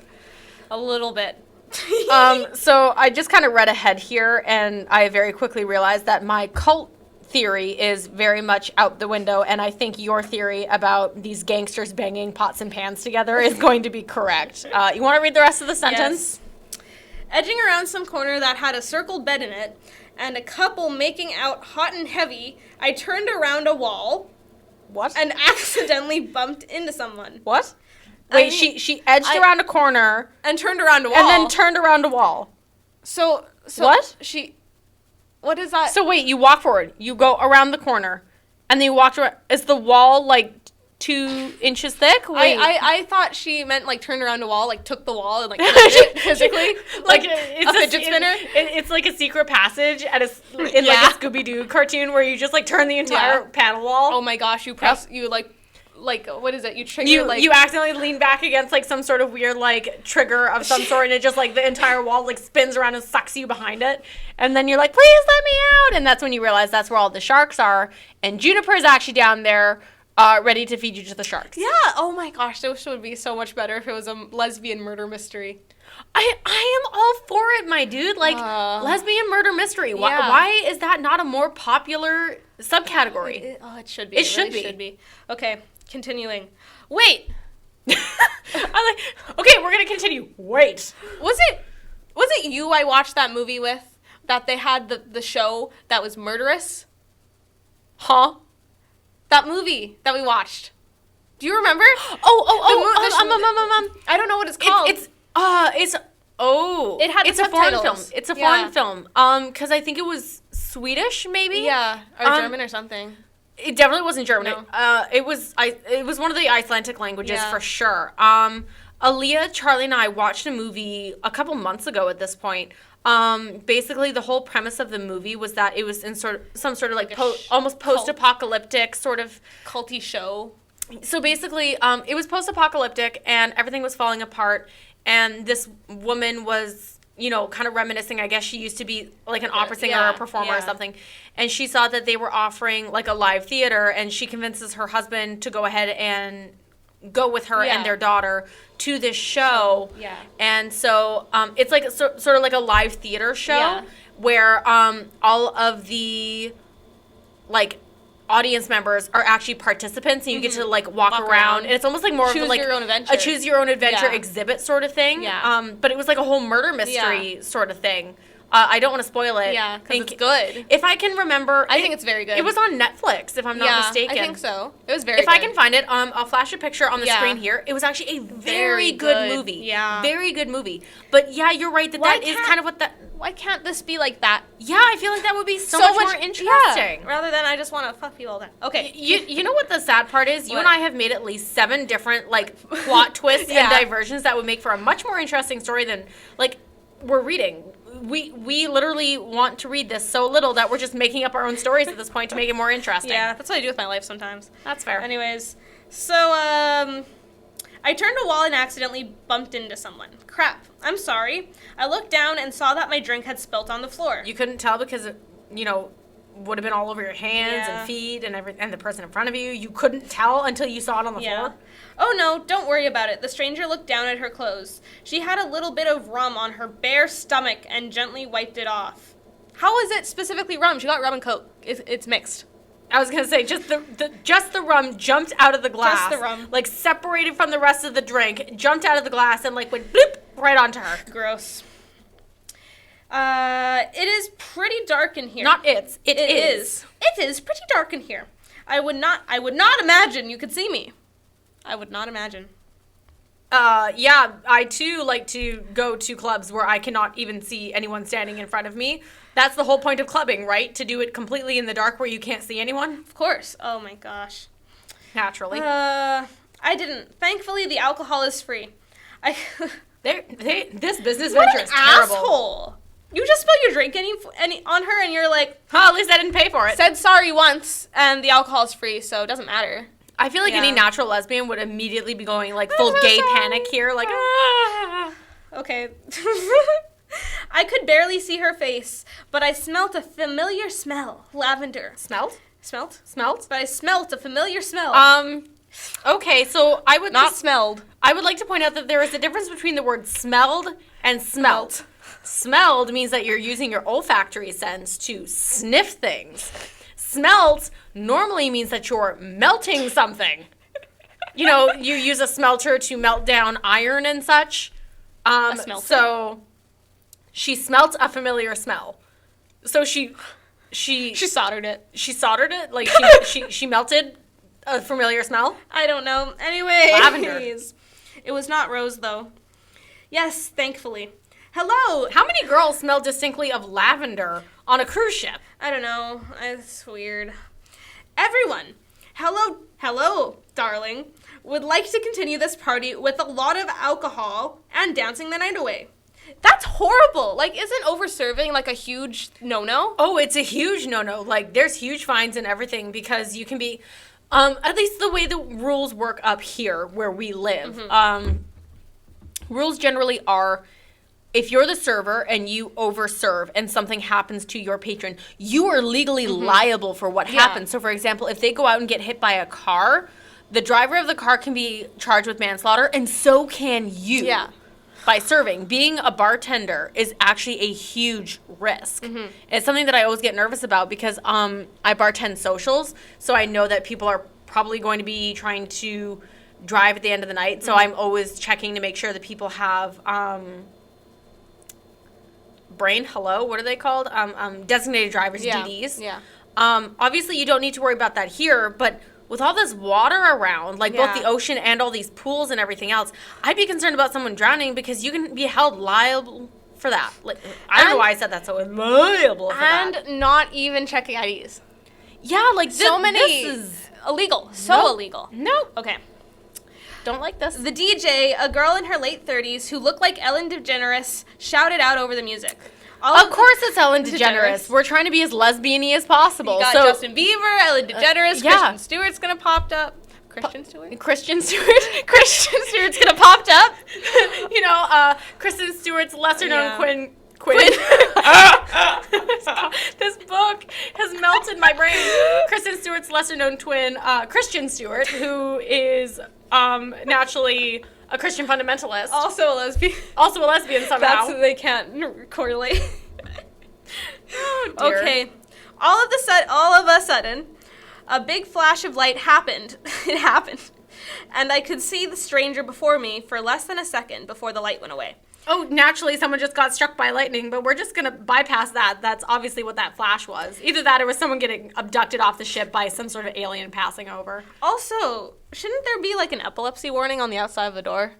A little bit. So I just kind of read ahead here, and I very quickly realized that my cult theory is very much out the window, and I think your theory about these gangsters banging pots and pans together is going to be correct. You want to read the rest of the sentence? Yes. Edging around some corner that had a circled bed in it, and a couple making out hot and heavy, I turned around a wall What? and accidentally bumped into someone. What? Wait, I mean, she edged around a corner And turned around a wall. and then turned around a wall. So What? What is that? So wait, you walk forward, you go around the corner, and then you walked around. Is the wall like 2 inches thick? Wait. I thought she meant like turned around a wall, like took the wall and like turned it physically, like it's a fidget spinner. It's like a secret passage at in like a Scooby-Doo cartoon where you just like turn the entire panel wall. Oh my gosh, you press you like what is it? You trigger You accidentally lean back against like some sort of weird like trigger of some sort, and it just like the entire wall like spins around and sucks you behind it, and then you're like, please let me out, and that's when you realize that's where all the sharks are, and Juniper is actually down there Ready to feed you to the sharks. Yeah. Oh my gosh, this would be so much better if it was a lesbian murder mystery. I am all for it, my dude. Like, lesbian murder mystery. Why is that not a more popular subcategory? It should be. It really should be. Okay, continuing. Wait. Okay, we're gonna continue. Wait. Was it you I watched that movie with? That they had the show that was murderous? Huh? That movie that we watched. Do you remember? I don't know what it's called. It had it's a foreign film. subtitles. It's a foreign film. Because I think it was Swedish, maybe. Yeah, or German or something. It definitely wasn't German. No. It was one of the Icelandic languages for sure. Aaliyah, Charlie, and I watched a movie a couple months ago at this point. Basically, the whole premise of the movie was that it was in some sort of like almost post-apocalyptic sort of culty show. So basically, it was post-apocalyptic and everything was falling apart. And this woman was, kind of reminiscing. I guess she used to be like an opera singer or a performer or something. And she saw that they were offering like a live theater, and she convinces her husband to go ahead and go with her and their daughter to this show. Yeah. And so it's like sort of like a live theater show where all of the like audience members are actually participants, and you get to like walk around, and it's almost like more of like your own adventure. A choose your own adventure exhibit sort of thing. Yeah. But it was like a whole murder mystery sort of thing. I don't want to spoil it. Yeah, because it's good. If I can remember, I think it's very good. It was on Netflix, if I'm not mistaken. I think so. It was very good. If I can find it, I'll flash a picture on the screen here. It was actually a very good movie. Yeah. Very good movie. But yeah, you're right that is kind of what that... Why can't this be like that? Yeah, I feel like that would be so much more interesting. Yeah, rather than I just want to fuck you all that. Okay. You know what the sad part is? You and I have made at least 7 different like plot twists and diversions that would make for a much more interesting story than like we're reading. We literally want to read this so little that we're just making up our own stories at this point to make it more interesting. Yeah, that's what I do with my life sometimes. That's fair. Anyways, so I turned a wall and accidentally bumped into someone. Crap. I'm sorry. I looked down and saw that my drink had spilt on the floor. You couldn't tell because it, would have been all over your hands and feet and the person in front of you. You couldn't tell until you saw it on the floor. Oh no, don't worry about it. The stranger looked down at her clothes. She had a little bit of rum on her bare stomach and gently wiped it off. How is it specifically rum? She got rum and Coke. It's mixed. I was gonna say just the rum jumped out of the glass. Just the rum, like separated from the rest of the drink, jumped out of the glass and like went bloop right onto her. Gross. It is pretty dark in here. It is. It is pretty dark in here. I would not imagine you could see me. I would not imagine. Yeah, I too like to go to clubs where I cannot even see anyone standing in front of me. That's the whole point of clubbing, right? To do it completely in the dark where you can't see anyone? Of course. Oh my gosh. Naturally. I didn't. Thankfully, the alcohol is free. This business venture is terrible. Asshole. You just spilled your drink any on her and you're like, at least I didn't pay for it. Said sorry once and the alcohol is free, so it doesn't matter. I feel like any natural lesbian would immediately be going like full gay panic here, like Okay. I could barely see her face, but I smelt a familiar smell. Lavender. Smelt? But I smelt a familiar smell. Okay, so I would not smelled. I would like to point out that there is a difference between the word smelled and smelt. Smelled means that you're using your olfactory sense to sniff things. Smelt normally means that you're melting something. You use a smelter to melt down iron and such. So she smelt a familiar smell. So she soldered it. She soldered it? Like she melted a familiar smell? I don't know. Anyway. Lavender. It was not rose though. Yes, thankfully. Hello. How many girls smell distinctly of lavender on a cruise ship? I don't know. It's weird. Everyone. Hello, darling. Would like to continue this party with a lot of alcohol and dancing the night away. That's horrible. Like, isn't over-serving like a huge no-no? Oh, it's a huge no-no. Like, there's huge fines and everything because you can be, at least the way the rules work up here where we live. Rules generally are if you're the server and you overserve and something happens to your patron, you are legally liable for what happens. So, for example, if they go out and get hit by a car, the driver of the car can be charged with manslaughter, and so can you. Yeah. By serving. Being a bartender is actually a huge risk. It's something that I always get nervous about because I bartend socials, so I know that people are probably going to be trying to drive at the end of the night, so I'm always checking to make sure that people have Hello, what are they called? Designated drivers, DDs. Yeah. Obviously, you don't need to worry about that here, but with all this water around, like both the ocean and all these pools and everything else, I'd be concerned about someone drowning because you can be held liable for that. Like, I don't know why I said that, so liable for that. And not even checking IDs. Yeah, like So many. This is Illegal. So illegal. Nope. Okay. Don't like this. The DJ, a girl in her late 30s who looked like Ellen DeGeneres, shouted out over the music. Of course it's Ellen DeGeneres. We're trying to be as lesbian-y as possible. You got so, Justin Bieber, Ellen DeGeneres, Kristen Stewart's gonna popped up. Kristen Stewart? Kristen Stewart's gonna popped up. You know, Kristen Stewart's lesser-known Quinn. This book has melted my brain. Kristen Stewart's lesser-known twin, Christian Stewart, who is naturally a Christian fundamentalist. Also a lesbian. Also a lesbian somehow. That's they can't correlate. Oh, dear. Okay. All of a sudden, a big flash of light happened. It happened. And I could see the stranger before me for less than a second before the light went away. Oh, naturally, someone just got struck by lightning, but we're just going to bypass that. That's obviously what that flash was. Either that or was someone getting abducted off the ship by some sort of alien passing over. Also, shouldn't there be like an epilepsy warning on the outside of the door?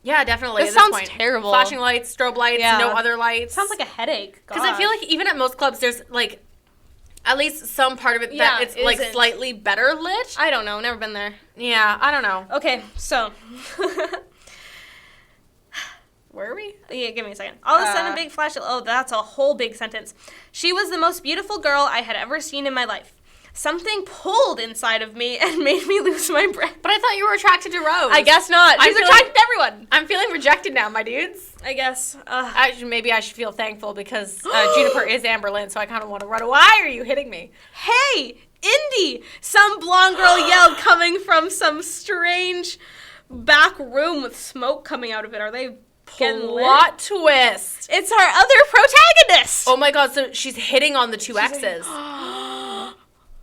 Yeah, definitely. This at sounds point. terrible. Flashing lights, strobe lights, no other lights. Sounds like a headache. Because I feel like even at most clubs, there's like at least some part of it that it's like slightly better lit. I don't know. Never been there. Yeah, I don't know. Okay, so... Where are we? Yeah, give me a second. All of a sudden, a big flash. Oh, that's a whole big sentence. She was the most beautiful girl I had ever seen in my life. Something pulled inside of me and made me lose my breath. But I thought you were attracted to Rose. I guess not. She's attracted to everyone. I'm feeling rejected now, my dudes. I guess. Maybe I should feel thankful because Juniper is Amberlynn, so I kind of want to run. Why are you hitting me? Hey, Indy! Some blonde girl yelled, coming from some strange back room with smoke coming out of it. Are they... Plot twist. It's our other protagonist. Oh my god, so she's hitting on the two exes.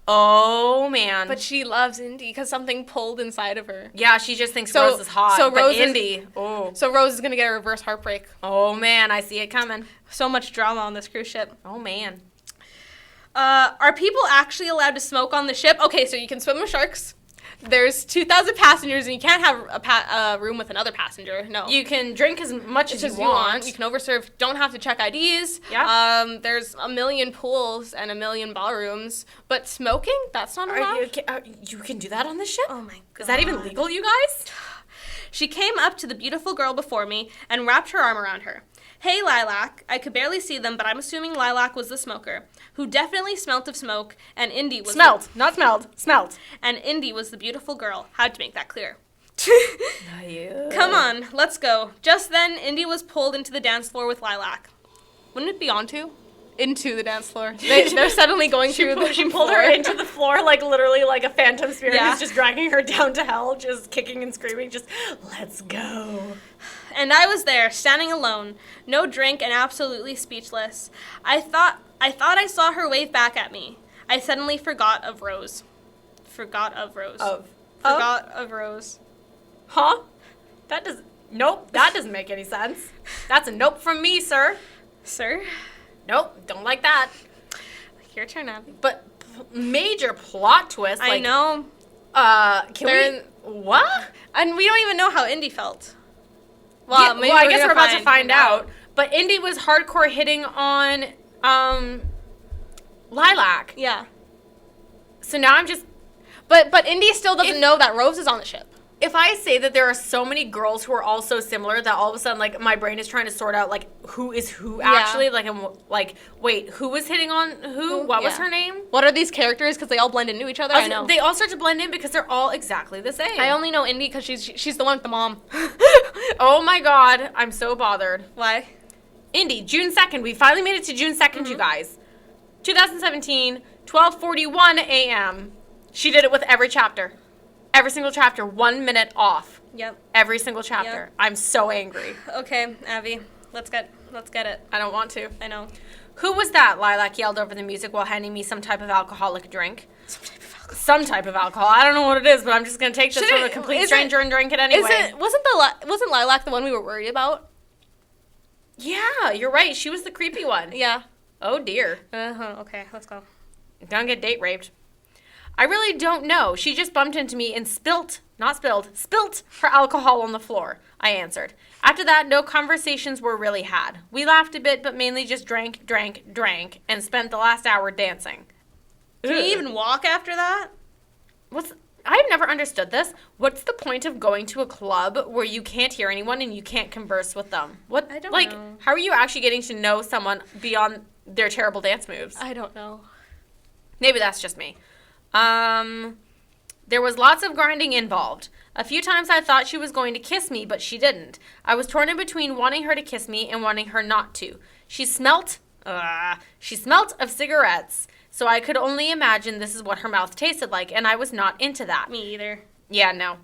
Oh man. But she loves Indy because something pulled inside of her. Yeah, she just thinks Rose is hot. So Rose Indy. So Rose is gonna get a reverse heartbreak. Oh man, I see it coming. So much drama on this cruise ship. Oh man. Are people actually allowed to smoke on the ship? Okay, so you can swim with sharks. There's 2,000 passengers, and you can't have a room with another passenger. No. You can drink as much as you want. You can overserve. Don't have to check IDs. Yeah. There's a million pools and a million ballrooms. But smoking? That's not allowed? You can do that on this ship? Oh, my God. Is that even legal, you guys? She came up to the beautiful girl before me and wrapped her arm around her. Hey, Lilac. I could barely see them, but I'm assuming Lilac was the smoker, who definitely smelt of smoke, and Indy was... Smelled. And Indy was the beautiful girl. How'd to make that clear? Yeah. Come on, let's go. Just then, Indy was pulled into the dance floor with Lilac. Wouldn't it be onto? Into the dance floor. They're suddenly going through She pulled her into the floor, like literally like a phantom spirit who's just dragging her down to hell, just kicking and screaming, just, let's go. And I was there, standing alone, no drink and absolutely speechless. I thought I saw her wave back at me. I suddenly forgot of Rose. Forgot of Rose. Huh? Nope, that doesn't make any sense. That's a nope from me, sir. Sir? Nope, don't like that. Your turn, Abby. But major plot twist. I know. What? And we don't even know how Indy felt. Well, I guess we're about to find out. But Indy was hardcore hitting on Lilac. Yeah. So now I'm just... But Indy still doesn't know that Rose is on the ship. If I say that there are so many girls who are all so similar that all of a sudden, like, my brain is trying to sort out, like, who is who actually, like, I'm like, wait, who was hitting on who? What was her name? What are these characters? Because they all blend into each other. I know. They all start to blend in because they're all exactly the same. I only know Indy because she's the one with the mom. Oh my god, I'm so bothered. Why? Indy, June 2nd. We finally made it to June 2nd, you guys. 2017, 12:41 a.m. She did it with every chapter. Every single chapter, 1 minute off. Yep. Every single chapter. Yep. I'm so angry. Okay, Abby, let's get it. I don't want to. I know. Who was that? Lilac yelled over the music while handing me some type of alcoholic drink. Some type of alcohol. I don't know what it is, but I'm just going to take this from a complete stranger and drink it anyway. Wasn't Lilac the one we were worried about? Yeah, you're right. She was the creepy one. Yeah. Oh, dear. Okay, let's go. Don't get date raped. I really don't know. She just bumped into me and spilt her alcohol on the floor, I answered. After that, no conversations were really had. We laughed a bit, but mainly just drank, and spent the last hour dancing. Can you even walk after that? I've never understood this. What's the point of going to a club where you can't hear anyone and you can't converse with them? I don't know. How are you actually getting to know someone beyond their terrible dance moves? I don't know. Maybe that's just me. There was lots of grinding involved. A few times I thought she was going to kiss me, but she didn't. I was torn in between wanting her to kiss me and wanting her not to. She smelt of cigarettes, so I could only imagine this is what her mouth tasted like, and I was not into that. Me either. Yeah, no.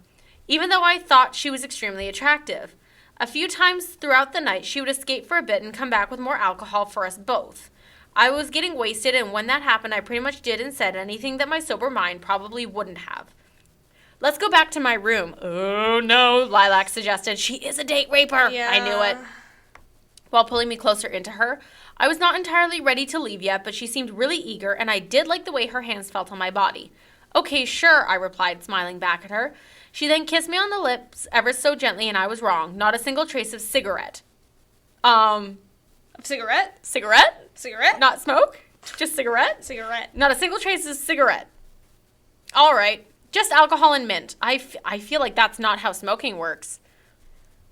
Even though I thought she was extremely attractive. A few times throughout the night, she would escape for a bit and come back with more alcohol for us both. I was getting wasted, and when that happened, I pretty much did and said anything that my sober mind probably wouldn't have. Let's go back to my room. Oh, no, Lilac suggested. She is a date raper. Yeah. I knew it. While pulling me closer into her, I was not entirely ready to leave yet, but she seemed really eager, and I did like the way her hands felt on my body. Okay, sure, I replied, smiling back at her. She then kissed me on the lips ever so gently, and I was wrong. Not a single trace of cigarette. Cigarette? Cigarette? Not smoke? Just cigarette? Cigarette. Not a single trace of cigarette. All right. Just alcohol and mint. I feel like that's not how smoking works.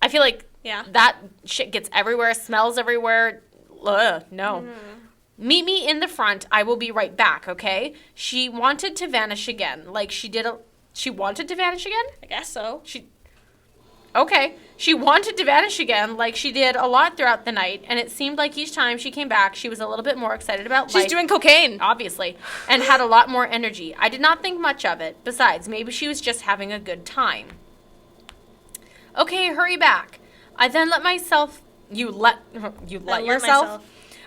I feel like that shit gets everywhere, smells everywhere. Ugh, no. Meet me in the front. I will be right back, okay? She wanted to vanish again. She wanted to vanish again? I guess so. Okay. She wanted to vanish again like she did a lot throughout the night, and it seemed like each time she came back, she was a little bit more excited about life. She's doing cocaine. Obviously. And had a lot more energy. I did not think much of it. Besides, maybe she was just having a good time. Okay, hurry back. I then let myself... You let yourself?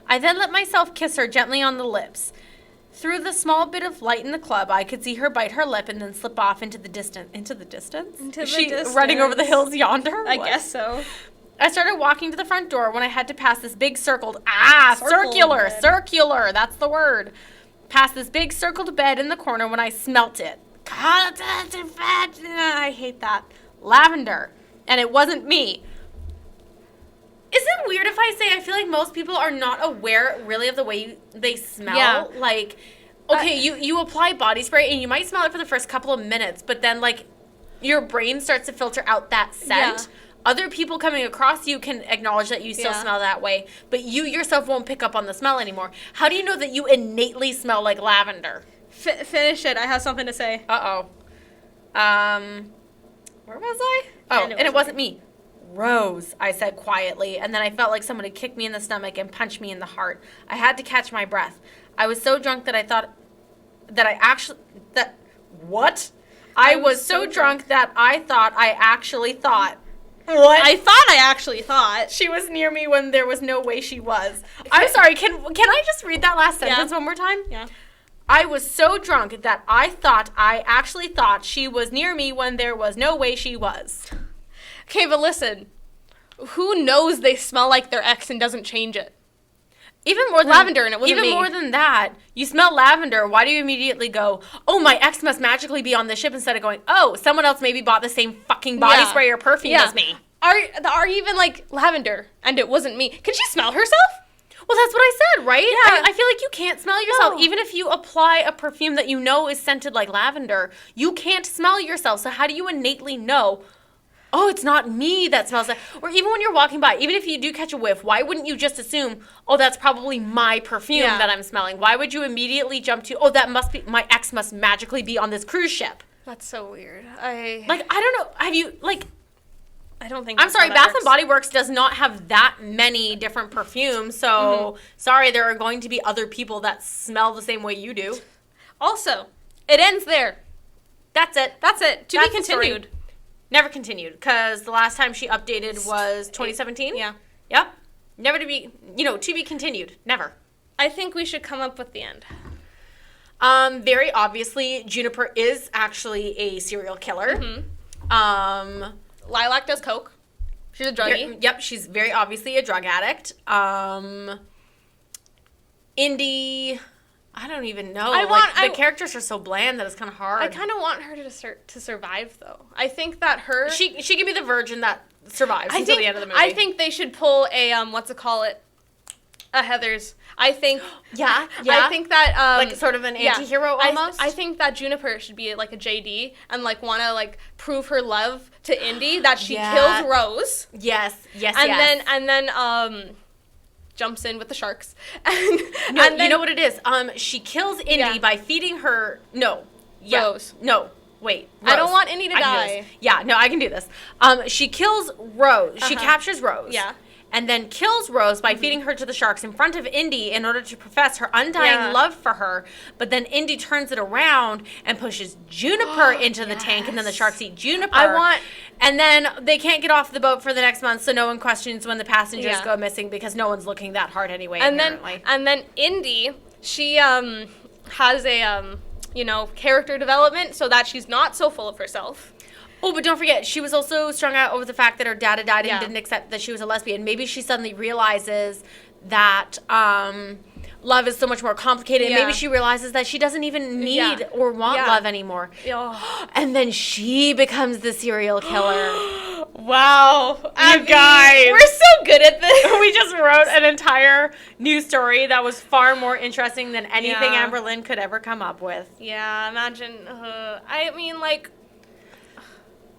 I then let myself kiss her gently on the lips. Through the small bit of light in the club, I could see her bite her lip and then slip off into the distance. Into the distance? Into Is the she distance. running over the hills yonder? I guess so. I started walking to the front door when I had to pass this big circled... Circular, that's the word. Past this big circled bed in the corner when I smelt it. God, I hate that. Lavender. And it wasn't me. Is it weird if I say I feel like most people are not aware really of the way they smell? Yeah. Like, okay, you apply body spray and you might smell it for the first couple of minutes, but then like your brain starts to filter out that scent. Yeah. Other people coming across you can acknowledge that you still smell that way, but you yourself won't pick up on the smell anymore. How do you know that you innately smell like lavender? Finish it. I have something to say. Uh-oh. Where was I? Oh, and it wasn't me. Rose, I said quietly, and then I felt like someone had kicked me in the stomach and punched me in the heart. I had to catch my breath. I was so drunk that I thought that I actually... That... What? I was so drunk that I thought I actually thought... What? I thought I actually thought. She was near me when there was no way she was. I'm sorry, can I just read that last sentence one more time? Yeah. I was so drunk that I actually thought she was near me when there was no way she was. Okay, but listen. Who knows they smell like their ex and doesn't change it? Even more than lavender, and it wasn't even me. more than that, you smell lavender. Why do you immediately go, "Oh, my ex must magically be on this ship," instead of going, "Oh, someone else maybe bought the same fucking body spray or perfume as me"? Are even like lavender, and it wasn't me. Can she smell herself? Well, that's what I said, right? Yeah. I feel like you can't smell yourself. No. Even if you apply a perfume that you know is scented like lavender, you can't smell yourself. So how do you innately know, oh, it's not me that smells like... Or even when you're walking by, even if you do catch a whiff, why wouldn't you just assume, oh, that's probably my perfume that I'm smelling? Why would you immediately jump to, oh, that must be... My ex must magically be on this cruise ship? That's so weird. Like, I don't know. Have you, like... I don't think I'm that's sorry, how that Bath and works. Body Works does not have that many different perfumes, so sorry, there are going to be other people that smell the same way you do. Also, it ends there. That's it. That's it. To That's be the story. continued. Never continued, because the last time she updated was 2017. Yeah. Yep. Never to be, to be continued. Never. I think we should come up with the end. Very obviously, Juniper is actually a serial killer. Lilac does coke. She's a druggie. Yep, she's very obviously a drug addict. Indy, I don't even know. The characters are so bland that it's kind of hard. I kind of want her to survive, though. I think that her... She could be the virgin that survives until the end of the movie. I think they should pull a, a Heather's. I think... Yeah. I think that... like sort of an anti-hero almost? I think that Juniper should be like a JD and want to prove her love to Indy that she kills Rose. Yes. And then jumps in with the sharks. And then, you know what it is? She kills Indy by feeding her... No. Yeah. Rose. No. Wait. Rose. I don't want Indy to die. Yeah, no, I can do this. She kills Rose. She captures Rose. Yeah. And then kills Rose by feeding her to the sharks in front of Indy in order to profess her undying love for her. But then Indy turns it around and pushes Juniper into the tank, and then the sharks eat Juniper. And then they can't get off the boat for the next month, so no one questions when the passengers go missing because no one's looking that hard anyway, apparently. And then Indy, she has a character development so that she's not so full of herself. Oh, but don't forget, she was also strung out over the fact that her dad had died and didn't accept that she was a lesbian. Maybe she suddenly realizes that love is so much more complicated. And maybe she realizes that she doesn't even need or want love anymore. And then she becomes the serial killer. Wow. You Abby, guys. we're so good at this. We just wrote an entire new story that was far more interesting than anything Amberlynn could ever come up with. Yeah, imagine.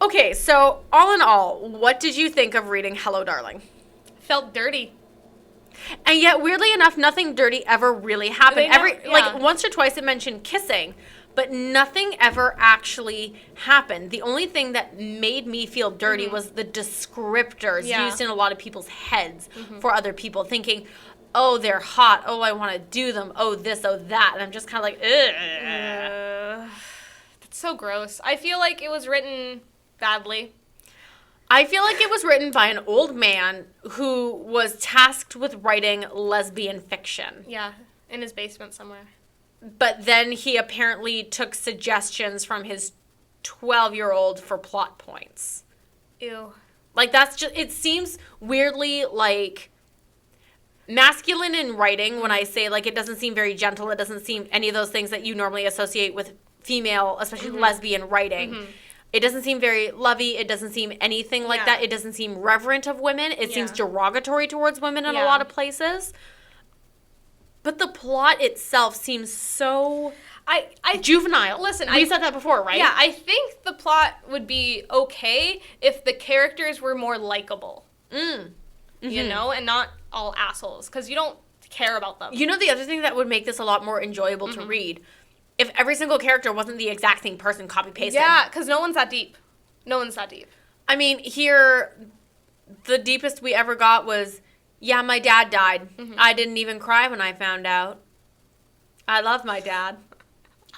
Okay, so all in all, what did you think of reading Hello, Darling? Felt dirty. And yet, weirdly enough, nothing dirty ever really happened. Once or twice it mentioned kissing, but nothing ever actually happened. The only thing that made me feel dirty was the descriptors used in a lot of people's heads for other people, thinking, oh, they're hot, oh, I want to do them, oh, this, oh, that. And I'm just kind of like, ugh. That's so gross. I feel like it was written badly. I feel like it was written by an old man who was tasked with writing lesbian fiction. Yeah, in his basement somewhere. But then he apparently took suggestions from his 12-year-old for plot points. Ew. That's just, it seems weirdly masculine in writing when I say it doesn't seem very gentle. It doesn't seem any of those things that you normally associate with female, especially lesbian writing. It doesn't seem very lovey. It doesn't seem anything like that. It doesn't seem reverent of women. It seems derogatory towards women in a lot of places. But the plot itself seems so juvenile. Listen, you said that before, right? Yeah, I think the plot would be okay if the characters were more likable. And not all assholes, because you don't care about them. You know the other thing that would make this a lot more enjoyable to read? If every single character wasn't the exact same person copy-pasted. Yeah, because no one's that deep. I mean, here, the deepest we ever got was, my dad died. I didn't even cry when I found out. I love my dad.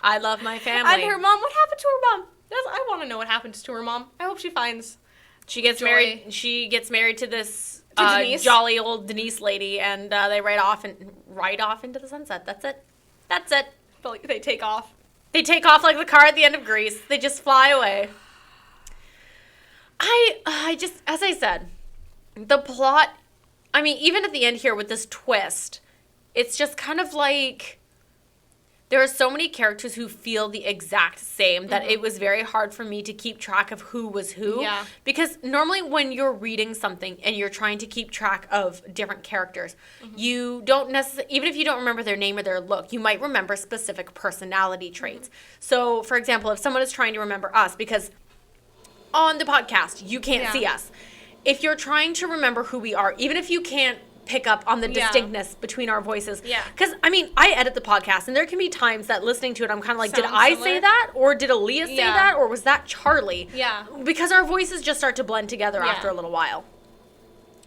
I love my family. And her mom, what happened to her mom? I want to know what happens to her mom. I hope she finds She gets joy. married. She gets married to this Denise. jolly old Denise lady, and they ride off into the sunset. That's it. But they take off. They take off like the car at the end of Grease. They just fly away. I just, as I said, the plot, I mean, even at the end here with this twist, it's just kind of like there are so many characters who feel the exact same that it was very hard for me to keep track of who was who. Yeah. Because normally when you're reading something and you're trying to keep track of different characters, you don't necessarily, even if you don't remember their name or their look, you might remember specific personality traits. So, for example, if someone is trying to remember us, because on the podcast, you can't see us. If you're trying to remember who we are, even if you can't pick up on the Yeah. distinctness between our voices. Yeah. Because, I mean, I edit the podcast, and there can be times that listening to it, I'm kind of like, did Sounds I similar. say that? Or did Aaliyah say Yeah. that? Or was that Charlie? Yeah. Because our voices just start to blend together Yeah. after a little while.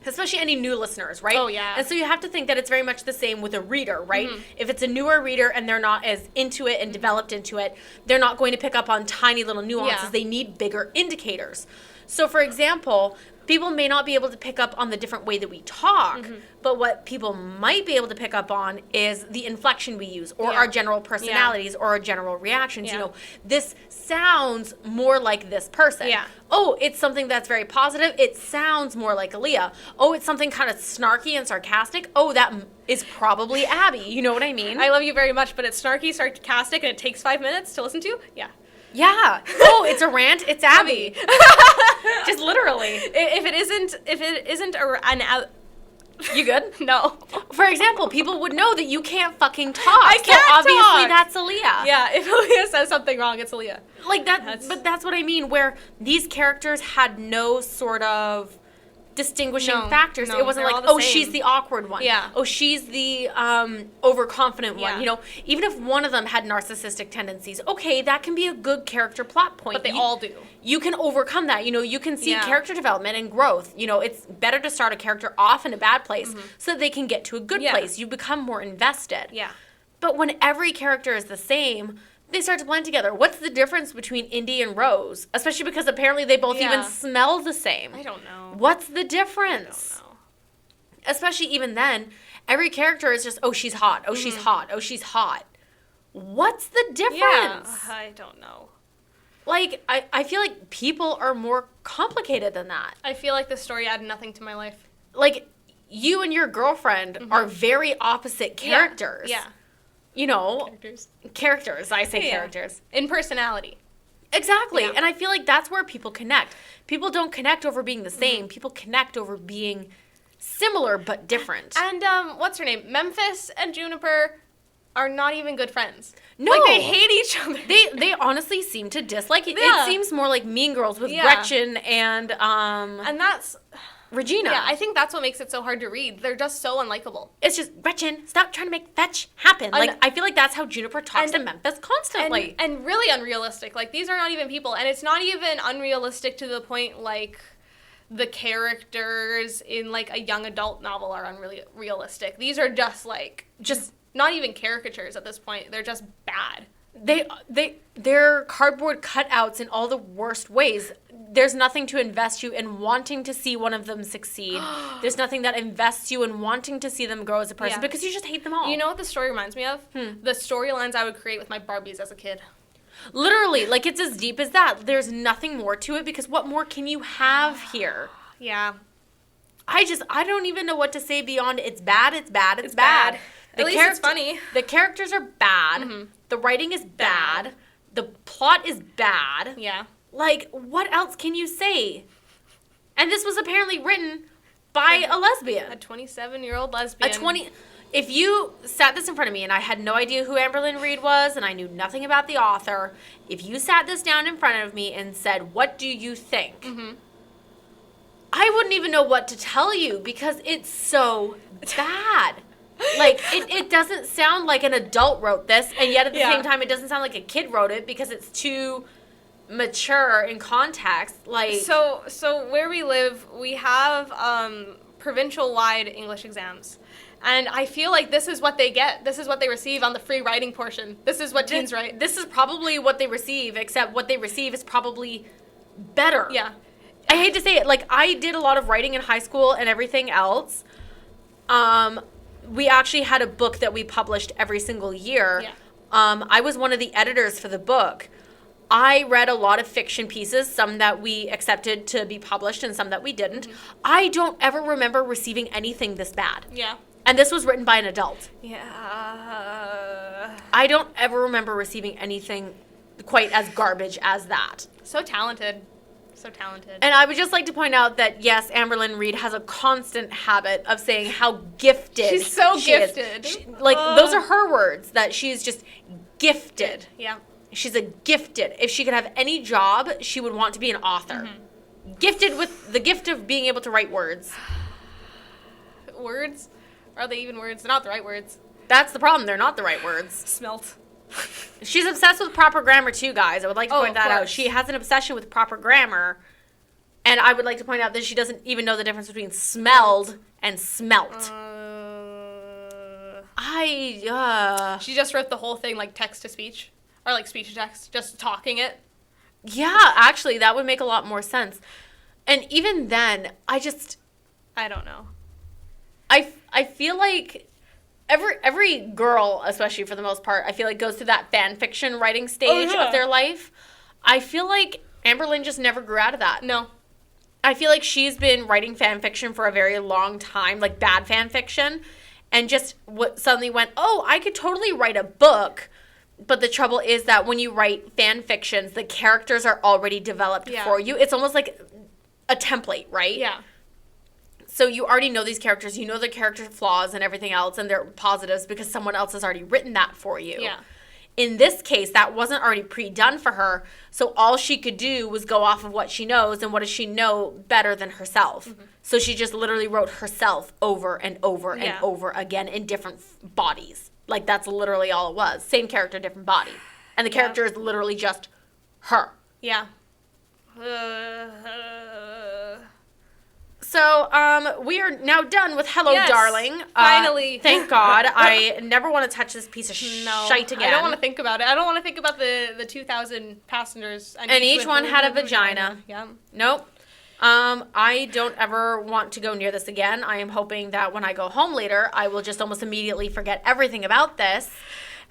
Especially any new listeners, right? Oh, yeah. And so you have to think that it's very much the same with a reader, right? Mm-hmm. If it's a newer reader and they're not as into it and developed into it, they're not going to pick up on tiny little nuances. Yeah. They need bigger indicators. So, for example, people may not be able to pick up on the different way that we talk, Mm-hmm. but what people might be able to pick up on is the inflection we use, or Yeah. our general personalities, or our general reactions. Yeah. You know, this sounds more like this person. Yeah. Oh, it's something that's very positive. It sounds more like Aaliyah. Oh, it's something kind of snarky and sarcastic. Oh, that is probably Abby. You know what I mean? I love you very much, but it's snarky, sarcastic, and it takes 5 minutes to listen to? Yeah. Yeah. Oh, it's a rant. It's Abby. Just literally. If it isn't an out. You good? No. For example, people would know that you can't fucking talk. I can't so obviously talk. that's Aaliyah. Yeah, if Aaliyah says something wrong, it's Aaliyah. Like that, but that's what I mean, where these characters had no sort of distinguishing No, factors. no, It wasn't they're like, all the oh, same. she's the awkward one. Yeah. Oh, she's the overconfident one. Yeah. You know, even if one of them had narcissistic tendencies, okay, that can be a good character plot point. But they You- all do. You can overcome that. You know, you can see Yeah. character development and growth. You know, it's better to start a character off in a bad place so that they can get to a good Mm-hmm. Yeah. place. You become more invested. Yeah. But when every character is the same, they start to blend together. What's the difference between Indy and Rose? Especially because apparently they both Yeah. even smell the same. I don't know. What's the difference? I don't know. Especially even then, every character is just, oh, she's hot. Oh, she's hot. Oh, she's hot. What's the difference? Yeah, I don't know. Like, I feel like people are more complicated than that. I feel like this story added nothing to my life. Like, you and your girlfriend are very opposite characters. Yeah. You know, Characters. I say Yeah. characters. In personality. Exactly. Yeah. And I feel like that's where people connect. People don't connect over being the same. People connect over being similar but different. And what's her name? Memphis and Juniper are not even good friends. No. Like they hate each other. They honestly seem to dislike it. Yeah. It seems more like Mean Girls with Yeah. Gretchen and and that's Regina. yeah, I think that's what makes it so hard to read. They're just so unlikable. It's just, Gretchen, stop trying to make fetch happen. Like, And- I feel like that's how Juniper talks to and- Memphis constantly. And really unrealistic. Like these are not even people, and it's not even unrealistic to the point like the characters in like a young adult novel are unrealistic. These are just like just not even caricatures at this point. They're just bad. they're cardboard cutouts in all the worst ways. There's nothing to invest you in wanting to see one of them succeed. There's nothing that invests you in wanting to see them grow as a person Yeah. because you just hate them all. You know what the story reminds me of? The storylines I would create with my Barbies as a kid. Literally, like it's as deep as that. There's nothing more to it because what more can you have here? Yeah. I don't even know what to say beyond it's bad, it's bad, it's, It's bad. bad. At least it's funny. The characters are bad. The writing is bad. The plot is bad. Yeah. Like, what else can you say? And this was apparently written by a lesbian. A 27-year-old lesbian. If you sat this in front of me and I had no idea who Amberlynn Reid was and I knew nothing about the author, if you sat this down in front of me and said, what do you think? I wouldn't even know what to tell you because it's so bad. Like, it doesn't sound like an adult wrote this, and yet at the Yeah. same time, it doesn't sound like a kid wrote it because it's too mature in context. Like, So where we live, we have provincial-wide English exams. And I feel like this is what they get. This is what they receive on the free writing portion. This is what teens write. this is probably what they receive, except what they receive is probably better. Yeah. I hate to say it. Like, I did a lot of writing in high school and everything else. We actually had a book that we published every single year. Yeah. I was one of the editors for the book. I read a lot of fiction pieces, some that we accepted to be published and some that we didn't. I don't ever remember receiving anything this bad. Yeah. And this was written by an adult. Yeah. I don't ever remember receiving anything quite as garbage as that. So talented. So talented. And I would just like to point out that, yes, Amberlynn Reid has a constant habit of saying how gifted She's so she is. gifted. Those are her words, that she's just gifted. Yeah. She's a gifted. If she could have any job, she would want to be an author. Gifted with the gift of being able to write words. words? Are they even words? They're not the right words. That's the problem. They're not the right words. Smelt. She's obsessed with proper grammar too, guys. I would like to point of that out. course. She has an obsession with proper grammar. And I would like to point out that she doesn't even know the difference between smelled and smelt. She just wrote the whole thing like text to speech. Or like speech to text. Just talking it. Yeah, actually, that would make a lot more sense. And even then, I don't know. I feel like every girl, especially for the most part, I feel like goes through that fan fiction writing stage of their life. I feel like Amberlynn just never grew out of that. No. I feel like she's been writing fan fiction for a very long time, like bad fan fiction, and just suddenly went, oh, I could totally write a book. But the trouble is that when you write fan fictions, the characters are already developed for you. It's almost like a template, right? Yeah. So you already know these characters. You know their character flaws and everything else, and their positives because someone else has already written that for you. Yeah. In this case, that wasn't already pre-done for her, so all she could do was go off of what she knows, and what does she know better than herself? Mm-hmm. So she just literally wrote herself over and over and over again in different bodies. Like, that's literally all it was. Same character, different body. And the character is literally just her. Yeah. So, we are now done with Hello, Yes, Darling. finally. Thank God. I never want to touch this piece of shite again. I don't want to think about it. I don't want to think about the 2,000 passengers. And each one had a vagina. Yeah. Nope. I don't ever want to go near this again. I am hoping that when I go home later, I will just almost immediately forget everything about this.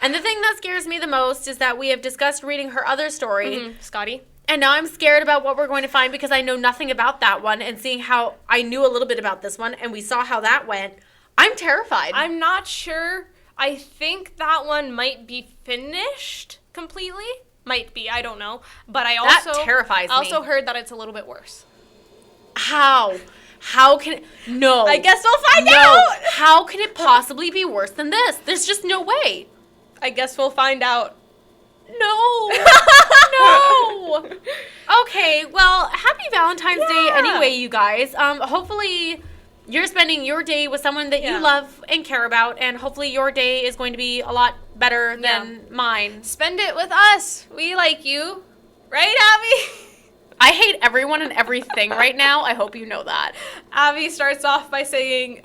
And the thing that scares me the most is that we have discussed reading her other story. Scotty. And now I'm scared about what we're going to find because I know nothing about that one, and seeing how I knew a little bit about this one and we saw how that went, I'm terrified. I'm not sure. I think that one might be finished completely. Might be. I don't know. But I also that terrifies me. also heard that it's a little bit worse. How? How can it? No. I guess we'll find out. How can it possibly be worse than this? There's just no way. I guess we'll find out. No. No. Okay, well, happy Valentine's Day anyway, you guys. Hopefully you're spending your day with someone that you love and care about, and hopefully your day is going to be a lot better than mine. Spend it with us. We like you. Right, Abby? I hate everyone and everything right now. I hope you know that. Abby starts off by saying,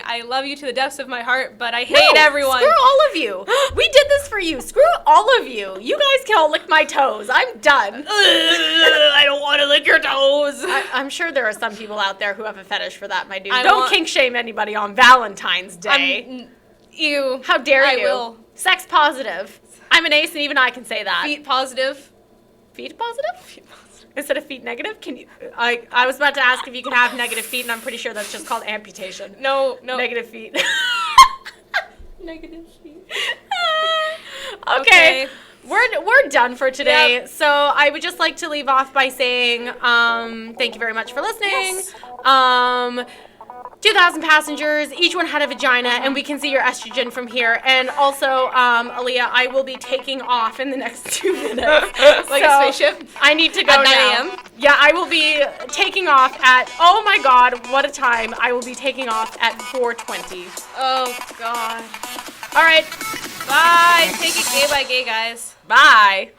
I love you to the depths of my heart, but I hate everyone. Screw all of you. We did this for you. Screw all of you. You guys can all lick my toes. I'm done. I don't want to lick your toes. I'm sure there are some people out there who have a fetish for that, my dude. Don't kink shame anybody on Valentine's Day. How dare you? I will. Sex positive. I'm an ace and even I can say that. Feet positive. Feet positive? Feet positive. Instead of feet negative? Can you? I was about to ask if you can have negative feet, and I'm pretty sure that's just called amputation. No. Negative feet. Negative feet. Okay. We're done for today. Yep. So I would just like to leave off by saying thank you very much for listening. Yes. 2,000 passengers, each one had a vagina, and we can see your estrogen from here. And also, Aaliyah, I will be taking off in the next 2 minutes. Like a spaceship? I need to go at 9 now. a.m.? Yeah, I will be taking off at, oh my God, what a time. I will be taking off at 4:20. Oh, God. All right. Bye. Take it gay by gay, guys. Bye.